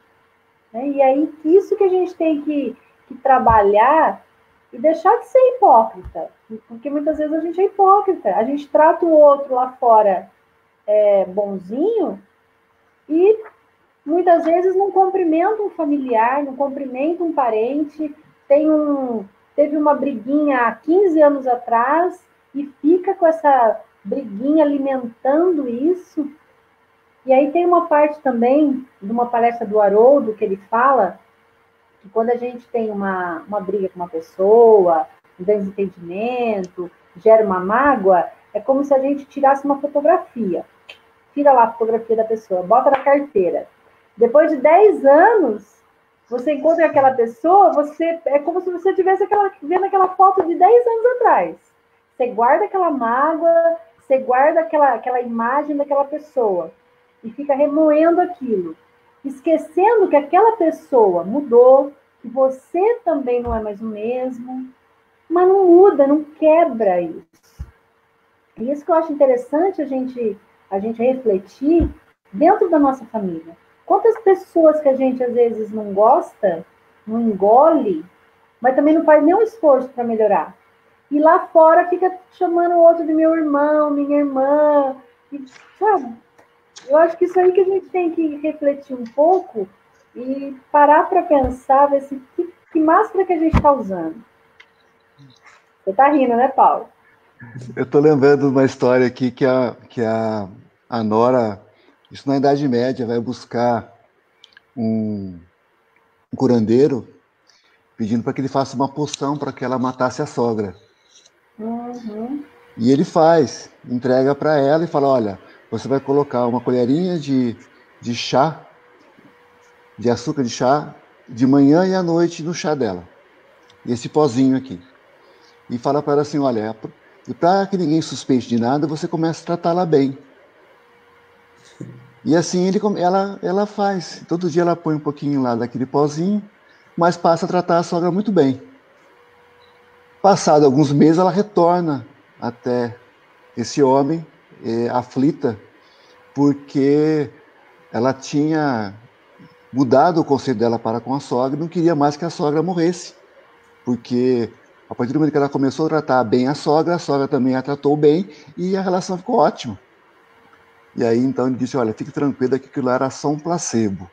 Né? E aí, isso que a gente tem que trabalhar e deixar de ser hipócrita. Porque muitas vezes a gente é hipócrita. A gente trata o outro lá fora bonzinho e muitas vezes não cumprimenta um familiar, não cumprimenta um parente, teve uma briguinha há 15 anos atrás e fica com essa briguinha alimentando isso. E aí tem uma parte também de uma palestra do Haroldo que ele fala que quando a gente tem uma briga com uma pessoa, um desentendimento, gera uma mágoa, é como se a gente tirasse uma fotografia. Tira lá a fotografia da pessoa, bota na carteira. Depois de 10 anos, você encontra aquela pessoa, é como se você estivesse vendo aquela foto de 10 anos atrás. Você guarda aquela mágoa, você guarda aquela imagem daquela pessoa e fica remoendo aquilo, esquecendo que aquela pessoa mudou, que você também não é mais o mesmo, mas não muda, não quebra isso. E isso que eu acho interessante a gente refletir dentro da nossa família. Quantas pessoas que a gente às vezes não gosta, não engole, mas também não faz nenhum esforço para melhorar. E lá fora fica chamando o outro de meu irmão, minha irmã. E, sabe? Eu acho que isso aí que a gente tem que refletir um pouco e parar para pensar, ver se que máscara que a gente está usando. Você está rindo, né, Paulo? Eu estou lembrando de uma história aqui que a Nora, isso na Idade Média, vai buscar um curandeiro pedindo para que ele faça uma poção para que ela matasse a sogra. Uhum. E ele faz, entrega para ela e fala, olha, você vai colocar uma colherinha de chá, de açúcar de chá, de manhã e à noite no chá dela. Esse pozinho aqui. E fala para ela assim, olha, e para que ninguém suspeite de nada, você começa a tratá-la bem. E assim ela faz. Todo dia ela põe um pouquinho lá daquele pozinho, mas passa a tratar a sogra muito bem. Passado alguns meses, ela retorna até esse homem, aflita, porque ela tinha mudado o conceito dela para com a sogra e não queria mais que a sogra morresse. Porque a partir do momento que ela começou a tratar bem a sogra também a tratou bem e a relação ficou ótima. E aí, então, ele disse, olha, fique tranquila que aquilo era só um placebo.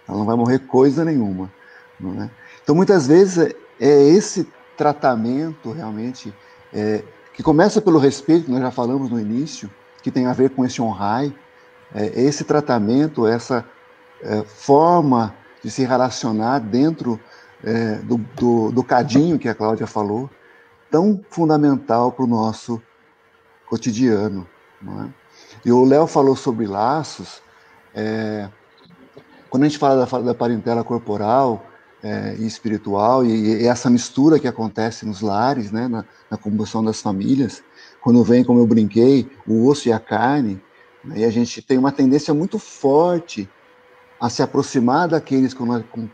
Ela não vai morrer coisa nenhuma. Não é? Então, muitas vezes, é esse tratamento, realmente, que começa pelo respeito, que nós já falamos no início, que tem a ver com esse honrai, esse tratamento, essa forma de se relacionar dentro do cadinho que a Cláudia falou, tão fundamental para o nosso cotidiano. Não é? E o Léo falou sobre laços. Quando a gente fala da parentela corporal e espiritual, e essa mistura que acontece nos lares, né, na combustão das famílias, quando vem, como eu brinquei, o osso e a carne, né, e a gente tem uma tendência muito forte a se aproximar daqueles com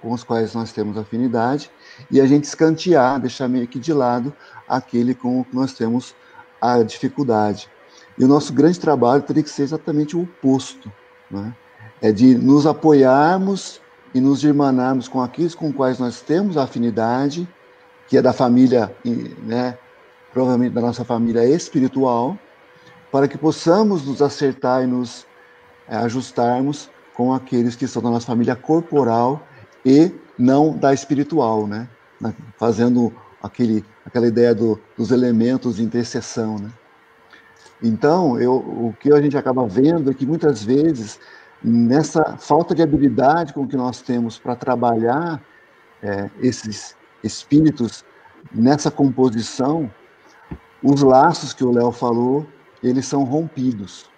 os quais nós temos afinidade e a gente escantear, deixar meio que de lado aquele com o que nós temos a dificuldade. E o nosso grande trabalho teria que ser exatamente o oposto, né? É de nos apoiarmos e nos irmanarmos com aqueles com os quais nós temos a afinidade, que é da família, né, provavelmente da nossa família espiritual, para que possamos nos acertar e nos ajustarmos com aqueles que são da nossa família corporal e não da espiritual, né? Fazendo aquela ideia dos elementos de interseção, né? Então, o que a gente acaba vendo é que muitas vezes, nessa falta de habilidade com que nós temos para trabalhar esses espíritos nessa composição, os laços que o Léo falou, eles são rompidos.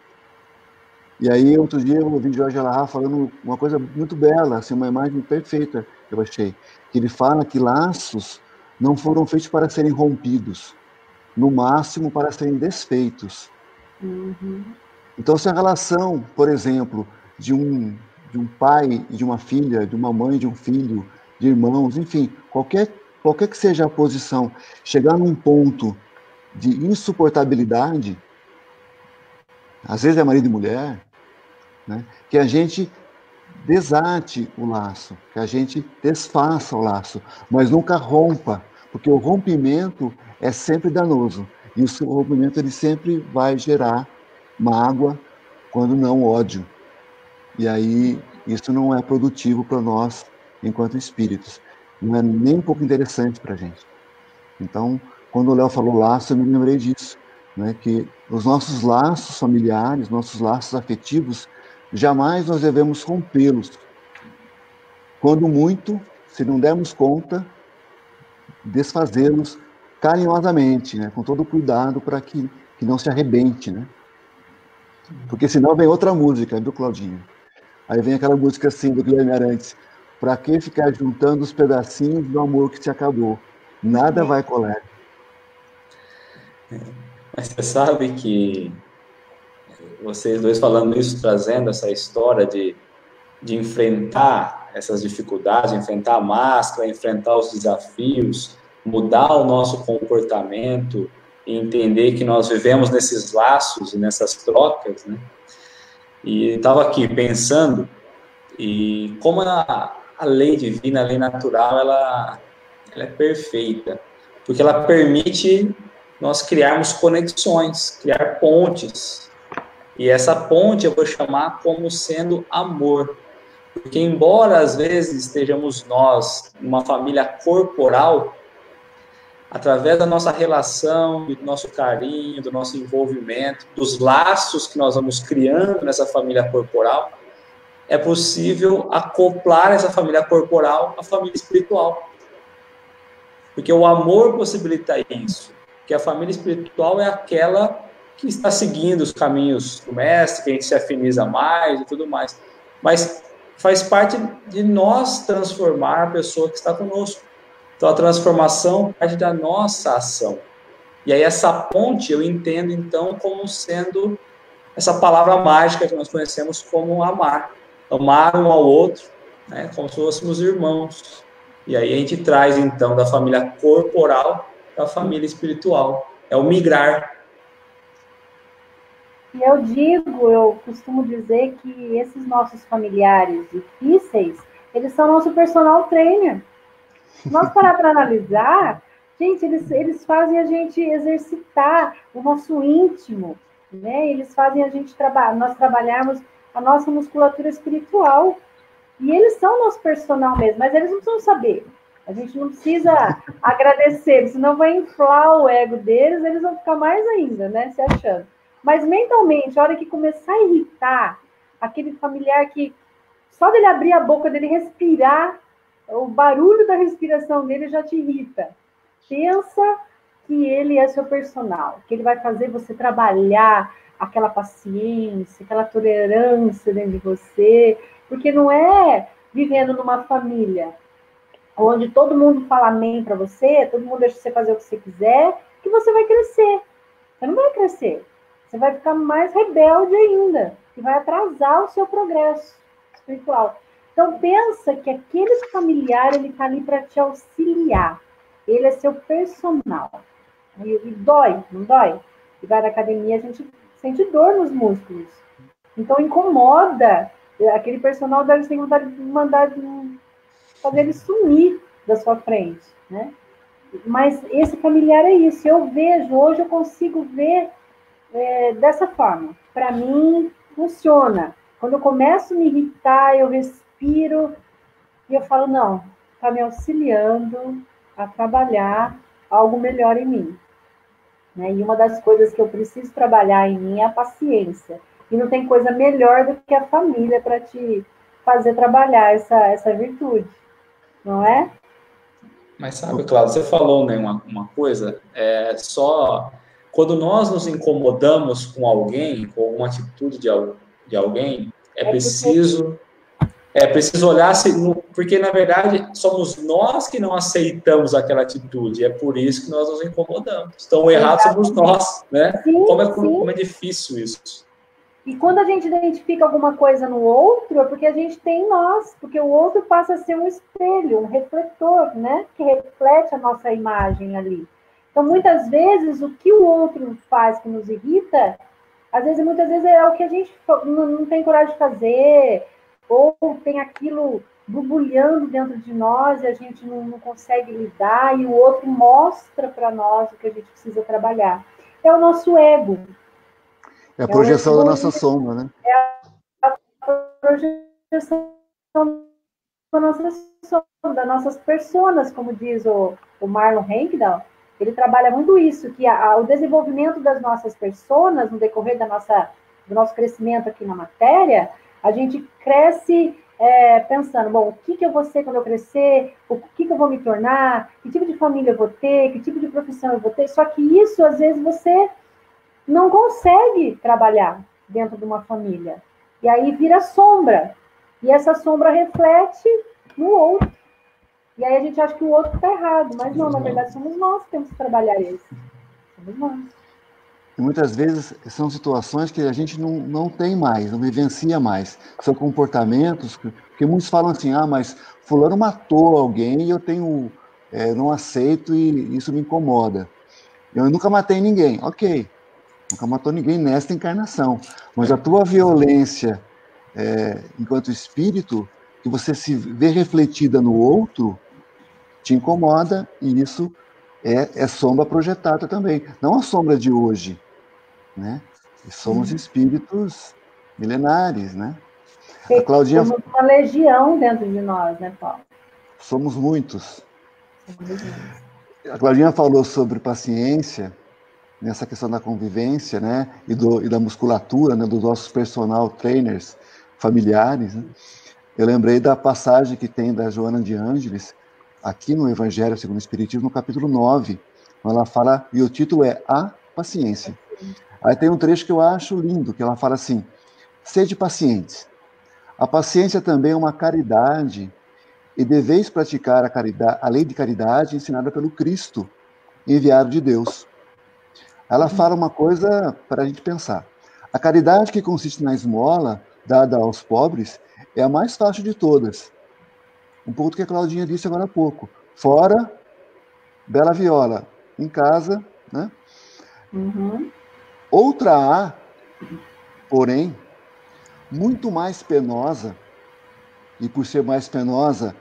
E aí, outro dia, eu ouvi Jorge Alahá falando uma coisa muito bela, assim, uma imagem perfeita, eu achei. Que ele fala que laços não foram feitos para serem rompidos, no máximo para serem desfeitos. Uhum. Então, se a relação, por exemplo, de um pai e de uma filha, de uma mãe e de um filho, de irmãos, enfim, qualquer que seja a posição, chegar num ponto de insuportabilidade, às vezes é marido e mulher, né, que a gente desate o laço, que a gente desfaça o laço, mas nunca rompa, porque o rompimento é sempre danoso, e o rompimento ele sempre vai gerar mágoa, quando não ódio. E aí isso não é produtivo para nós, enquanto espíritos. Não é nem um pouco interessante para a gente. Então, quando o Léo falou laço, eu me lembrei disso, né, que os nossos laços familiares, nossos laços afetivos, jamais nós devemos rompê-los. Quando muito, se não dermos conta, desfazê-los carinhosamente, né, com todo o cuidado para que não se arrebente, né? Porque senão vem outra música, do Claudinho. Aí vem aquela música assim, do Guilherme Arantes, para que ficar juntando os pedacinhos do amor que se acabou? Nada vai colar. Mas você sabe que vocês dois falando isso, trazendo essa história de enfrentar essas dificuldades, enfrentar a máscara, enfrentar os desafios, mudar o nosso comportamento e entender que nós vivemos nesses laços e nessas trocas, né? E estava aqui pensando, e como a lei divina, a lei natural, ela é perfeita, porque ela permite nós criarmos conexões, criar pontes. E essa ponte eu vou chamar como sendo amor. Porque embora às vezes estejamos nós, uma família corporal, através da nossa relação, do nosso carinho, do nosso envolvimento, dos laços que nós vamos criando nessa família corporal, é possível acoplar essa família corporal à família espiritual. Porque o amor possibilita isso. Porque a família espiritual é aquela que está seguindo os caminhos do mestre, que a gente se afiniza mais e tudo mais. Mas faz parte de nós transformar a pessoa que está conosco. Então, a transformação parte da nossa ação. E aí, essa ponte eu entendo, então, como sendo essa palavra mágica que nós conhecemos como amar. Amar um ao outro, né, como se fôssemos irmãos. E aí a gente traz, então, da família corporal para a família espiritual. É o migrar. E eu costumo dizer que esses nossos familiares difíceis, eles são nosso personal trainer. Se nós parar para analisar, gente, eles fazem a gente exercitar o nosso íntimo, né? Eles fazem a gente nós trabalharmos a nossa musculatura espiritual. E eles são nosso personal mesmo, mas eles não precisam saber. A gente não precisa agradecer, senão vai inflar o ego deles, eles vão ficar mais ainda, né? Se achando. Mas mentalmente, a hora que começar a irritar aquele familiar que só dele abrir a boca, dele respirar, o barulho da respiração dele já te irrita. Pensa que ele é seu personal, que ele vai fazer você trabalhar aquela paciência, aquela tolerância dentro de você, porque não é vivendo numa família onde todo mundo fala amém para você, todo mundo deixa você fazer o que você quiser, que você vai crescer. Você não vai crescer. Você vai ficar mais rebelde ainda, e vai atrasar o seu progresso espiritual. Então, pensa que aquele familiar, ele está ali para te auxiliar. Ele é seu personal. E dói, não dói? E vai na academia, a gente sente dor nos músculos. Então, incomoda. Aquele personal deve ter vontade de mandar fazer ele sumir da sua frente, né? Mas esse familiar é isso. Eu vejo, hoje eu consigo ver dessa forma. Para mim, funciona. Quando eu começo a me irritar, eu respiro e eu falo, não, está me auxiliando a trabalhar algo melhor em mim. Né? E uma das coisas que eu preciso trabalhar em mim é a paciência. E não tem coisa melhor do que a família para te fazer trabalhar essa virtude, não é? Mas sabe, Cláudio, você falou, né, uma coisa, só quando nós nos incomodamos com alguém, com uma atitude de alguém, é preciso olhar, porque na verdade somos nós que não aceitamos aquela atitude, é por isso que nós nos incomodamos. Então o errado somos nós, né? Sim, como é difícil isso. E quando a gente identifica alguma coisa no outro, é porque a gente tem em nós, porque o outro passa a ser um espelho, um refletor, né? Que reflete a nossa imagem ali. Então, muitas vezes, o que o outro faz que nos irrita, muitas vezes é o que a gente não tem coragem de fazer, ou tem aquilo borbulhando dentro de nós e a gente não consegue lidar, e o outro mostra para nós o que a gente precisa trabalhar. É o nosso ego. É a projeção da nossa sombra, né? É a projeção da nossa sombra, das nossas personas, como diz o Marlon Henckdal. Ele trabalha muito isso, que o desenvolvimento das nossas personas, no decorrer do nosso crescimento aqui na matéria, a gente cresce pensando, bom, o que eu vou ser quando eu crescer, o que eu vou me tornar, que tipo de família eu vou ter, que tipo de profissão eu vou ter, só que isso, às vezes, você não consegue trabalhar dentro de uma família. E aí vira sombra. E essa sombra reflete no outro. E aí a gente acha que o outro está errado. Mas não, na verdade, somos nós que temos que trabalhar isso. Somos nós. E muitas vezes são situações que a gente não tem mais, não vivencia mais. São comportamentos que muitos falam assim, mas fulano matou alguém e eu não aceito e isso me incomoda. Eu nunca matei ninguém. Ok. Nunca matou ninguém nesta encarnação. Mas a tua violência, enquanto espírito, que você se vê refletida no outro, te incomoda, e isso é sombra projetada também. Não a sombra de hoje, né? E somos espíritos milenares, né? A Claudinha... Somos uma legião dentro de nós, né, Paulo? Somos muitos. A Claudinha falou sobre paciência, nessa questão da convivência, né, e da musculatura, né, dos nossos personal trainers familiares, né? Eu lembrei da passagem que tem da Joana de Ângeles, aqui no Evangelho segundo o Espiritismo, no capítulo 9, ela fala, e o título é A Paciência. Aí tem um trecho que eu acho lindo, que ela fala assim: sede pacientes. A paciência também é uma caridade, e deveis praticar a lei de caridade ensinada pelo Cristo, enviado de Deus. Ela fala uma coisa para a gente pensar. A caridade que consiste na esmola dada aos pobres é a mais fácil de todas. Um pouco do que a Claudinha disse agora há pouco. Fora, bela viola. Em casa, né? Uhum. Outra há, porém, muito mais penosa, e por ser mais penosa,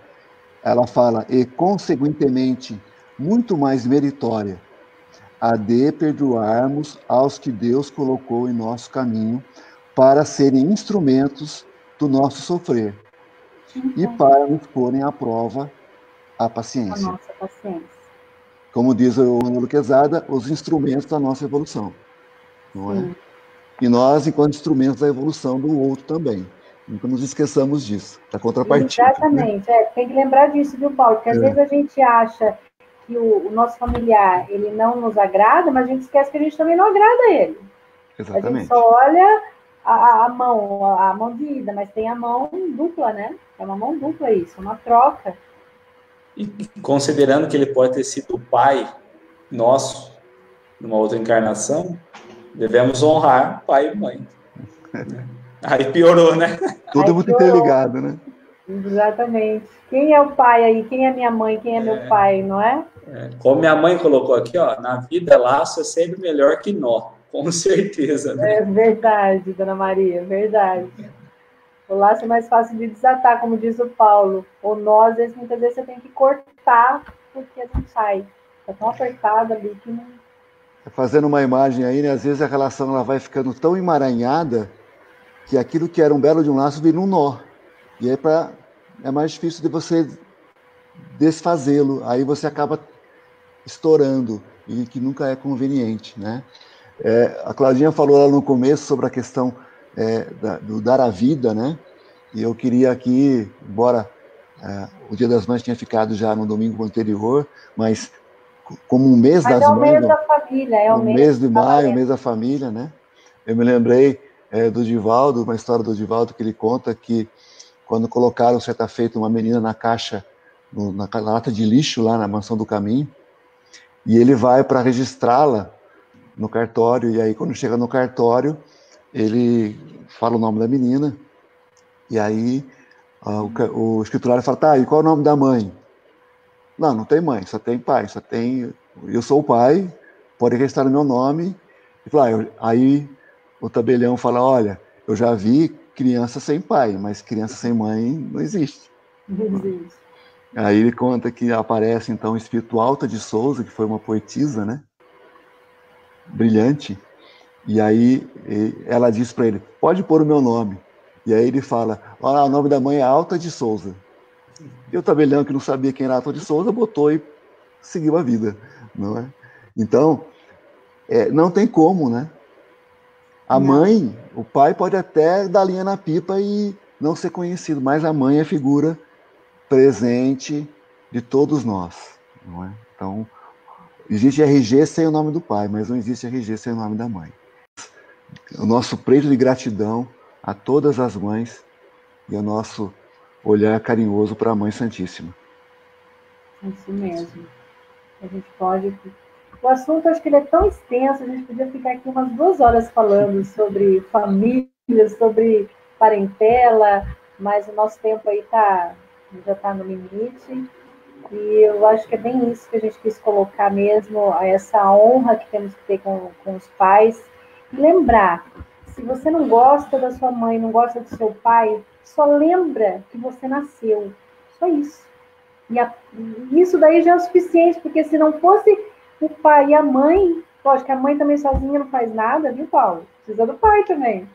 ela fala, e consequentemente, muito mais meritória, a de perdoarmos aos que Deus colocou em nosso caminho para serem instrumentos do nosso sofrer e para nos porem à prova a A paciência. nossa paciência. Como diz o Manolo Quezada, os instrumentos da nossa evolução, não é? Sim. E nós, enquanto instrumentos da evolução do outro também. Nunca nos esqueçamos disso, da contrapartida. Exatamente, né? Tem que lembrar disso, viu, Paulo? Porque às vezes a gente acha que o nosso familiar, ele não nos agrada, mas a gente esquece que a gente também não agrada a ele. Exatamente. A gente só olha a mão de ida, mas tem a mão dupla, né? É uma mão dupla isso, uma troca. E considerando que ele pode ter sido o pai nosso numa outra encarnação, devemos honrar pai e mãe. Aí piorou, né? Tudo é muito interligado, né? Exatamente. Quem é o pai aí? Quem é minha mãe? Quem é meu pai, não é? Como minha mãe colocou aqui, ó, na vida laço é sempre melhor que nó, com certeza, né? É verdade, dona Maria, verdade. O laço é mais fácil de desatar, como diz o Paulo. O nó, às vezes, muitas vezes você tem que cortar, porque não sai. Está tão apertado ali que não... Fazendo uma imagem aí, né? Às vezes a relação ela vai ficando tão emaranhada que aquilo que era um belo de um laço vira um nó. E aí é mais difícil de você desfazê-lo. Aí você acaba estourando, e que nunca é conveniente, né? A Claudinha falou lá no começo sobre a questão do dar a vida, né? E eu queria aqui, embora o Dia das Mães tinha ficado já no domingo anterior, mas como um mês das mães... Mas é o mês da família, é o mês de maio, o mês da família, né? Eu me lembrei do Divaldo, uma história do Divaldo que ele conta que quando colocaram certa feita uma menina na caixa, na lata de lixo lá na Mansão do Caminho, e ele vai para registrá-la no cartório, e aí quando chega no cartório, ele fala o nome da menina, e aí o escriturário fala, tá, e qual é o nome da mãe? Não tem mãe, só tem pai, eu sou o pai, pode registrar o meu nome. E fala, aí o tabelião fala, olha, eu já vi criança sem pai, mas criança sem mãe não existe. Não existe. Aí ele conta que aparece, então, o espírito Alta de Souza, que foi uma poetisa, né? Brilhante. E aí ela diz para ele, pode pôr o meu nome. E aí ele fala, o nome da mãe é Alta de Souza. E o tabelião, que não sabia quem era Alta de Souza, botou e seguiu a vida, não é? Então, não tem como, né? A mãe, o pai pode até dar linha na pipa e não ser conhecido, mas a mãe é figura presente de todos nós, não é? Então, existe RG sem o nome do pai, mas não existe RG sem o nome da mãe. O nosso preço de gratidão a todas as mães e o nosso olhar carinhoso para a Mãe Santíssima. Isso mesmo. A gente pode... O assunto, acho que ele é tão extenso, a gente podia ficar aqui umas 2 horas falando sobre família, sobre parentela, mas o nosso tempo aí já está no limite. E eu acho que é bem isso que a gente quis colocar mesmo, essa honra que temos que ter com os pais. E lembrar, se você não gosta da sua mãe, não gosta do seu pai, só lembra que você nasceu. Só isso. E isso daí já é o suficiente, porque se não fosse o pai e a mãe, lógico que a mãe também sozinha não faz nada, viu, Paulo? Precisa do pai também.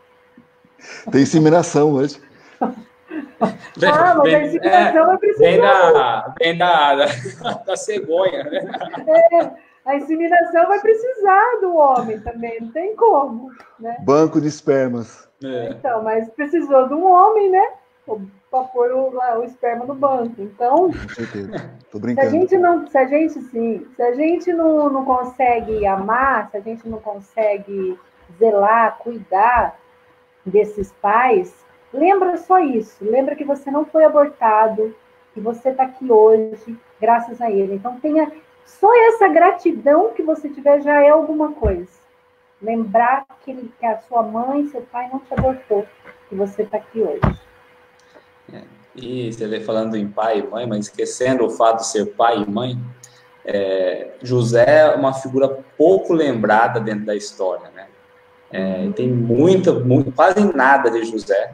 Tem inseminação hoje. Mas a inseminação vai precisar. Vem da cegonha, né? A inseminação vai precisar do homem também, não tem como, né? Banco de espermas. Então, mas precisou de um homem, né? Para pôr o esperma no banco. Então, com certeza. Tô brincando. Se a gente não consegue amar, se a gente não consegue zelar, cuidar desses pais, lembra só isso, lembra que você não foi abortado, que você está aqui hoje, graças a ele. Então, tenha só essa gratidão que você tiver já é alguma coisa. Lembrar que a sua mãe, seu pai não te abortou, que você está aqui hoje. E você vê falando em pai e mãe, mas esquecendo o fato de ser pai e mãe, José é uma figura pouco lembrada dentro da história, né? Tem quase nada de José.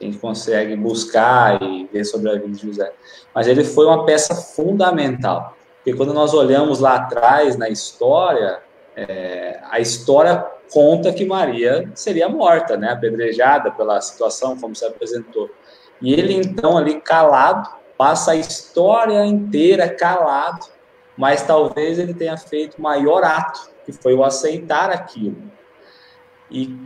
A gente consegue buscar e ver sobre a vida de José. Mas ele foi uma peça fundamental. Porque quando nós olhamos lá atrás na história, a história conta que Maria seria morta, né? Apedrejada pela situação, como se apresentou. E ele, então, ali calado, passa a história inteira calado, mas talvez ele tenha feito o maior ato, que foi o aceitar aquilo. E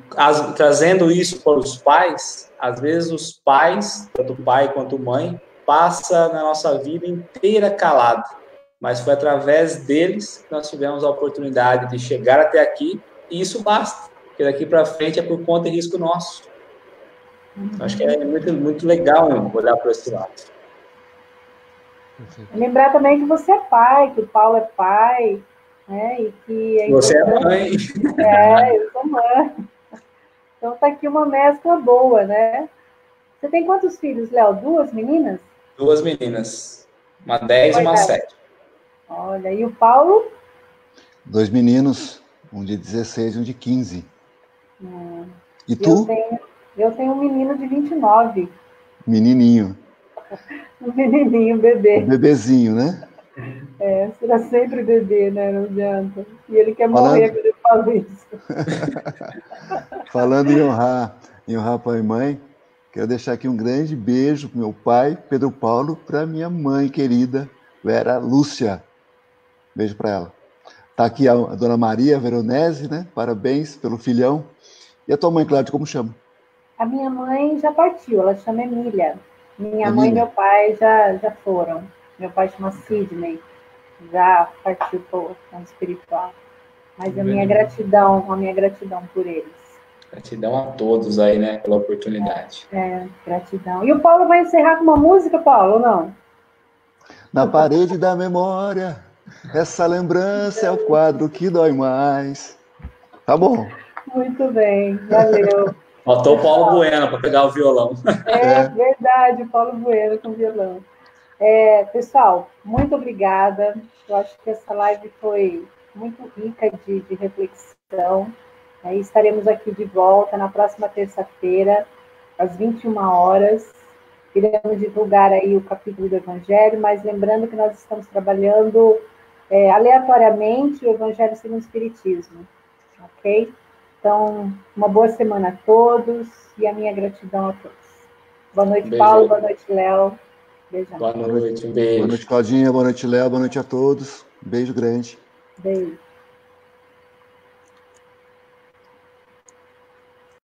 trazendo isso para os pais, às vezes os pais, tanto o pai quanto a mãe, passa na nossa vida inteira calado, mas foi através deles que nós tivemos a oportunidade de chegar até aqui, e isso basta, porque daqui para frente é por conta e risco nosso. Acho que é muito, muito legal olhar para esse lado. Lembrar também que você é pai, que o Paulo é pai, né? E que você é mãe. Eu sou mãe. Então tá aqui uma mescla boa, né? Você tem quantos filhos, Léo? 2 meninas? 2 meninas. Uma 10 e uma 7. Olha, e o Paulo? 2 meninos, um de 16 e um de 15. E tu? Eu tenho um menino de 29. Menininho. Um menininho, bebê. Um bebezinho, né? Será sempre bebê, né? Não adianta. E ele quer morrer quando eu falo isso. Falando em honrar pai e mãe, quero deixar aqui um grande beijo para meu pai, Pedro Paulo, para minha mãe querida, Vera Lúcia. Beijo para ela. Tá aqui a dona Maria Veronese, né? Parabéns pelo filhão. E a tua mãe, Cláudia, como chama? A minha mãe já partiu, ela chama Emília. Minha mãe e meu pai já foram. Meu pai chama Sidney, já partiu para o plano espiritual. Mas a minha gratidão por eles. Gratidão a todos aí, né, pela oportunidade. Gratidão. E o Paulo vai encerrar com uma música, Paulo, ou não? Na parede da memória, essa lembrança é o quadro que dói mais. Tá bom. Muito bem, valeu. Faltou o Paulo Bueno para pegar o violão. Verdade, o Paulo Bueno com violão. Pessoal, muito obrigada. Eu acho que essa live foi muito rica de reflexão. Estaremos aqui de volta na próxima terça-feira, às 21 horas. Iremos divulgar aí o capítulo do Evangelho, mas lembrando que nós estamos trabalhando aleatoriamente o Evangelho segundo o Espiritismo. Ok? Então, uma boa semana a todos e a minha gratidão a todos. Boa noite, beijo. Paulo. Boa noite, Léo. Beijão. Boa noite, um beijo. Boa noite, Claudinha. Boa noite, Léo. Boa noite a todos. Beijo grande. Beijo.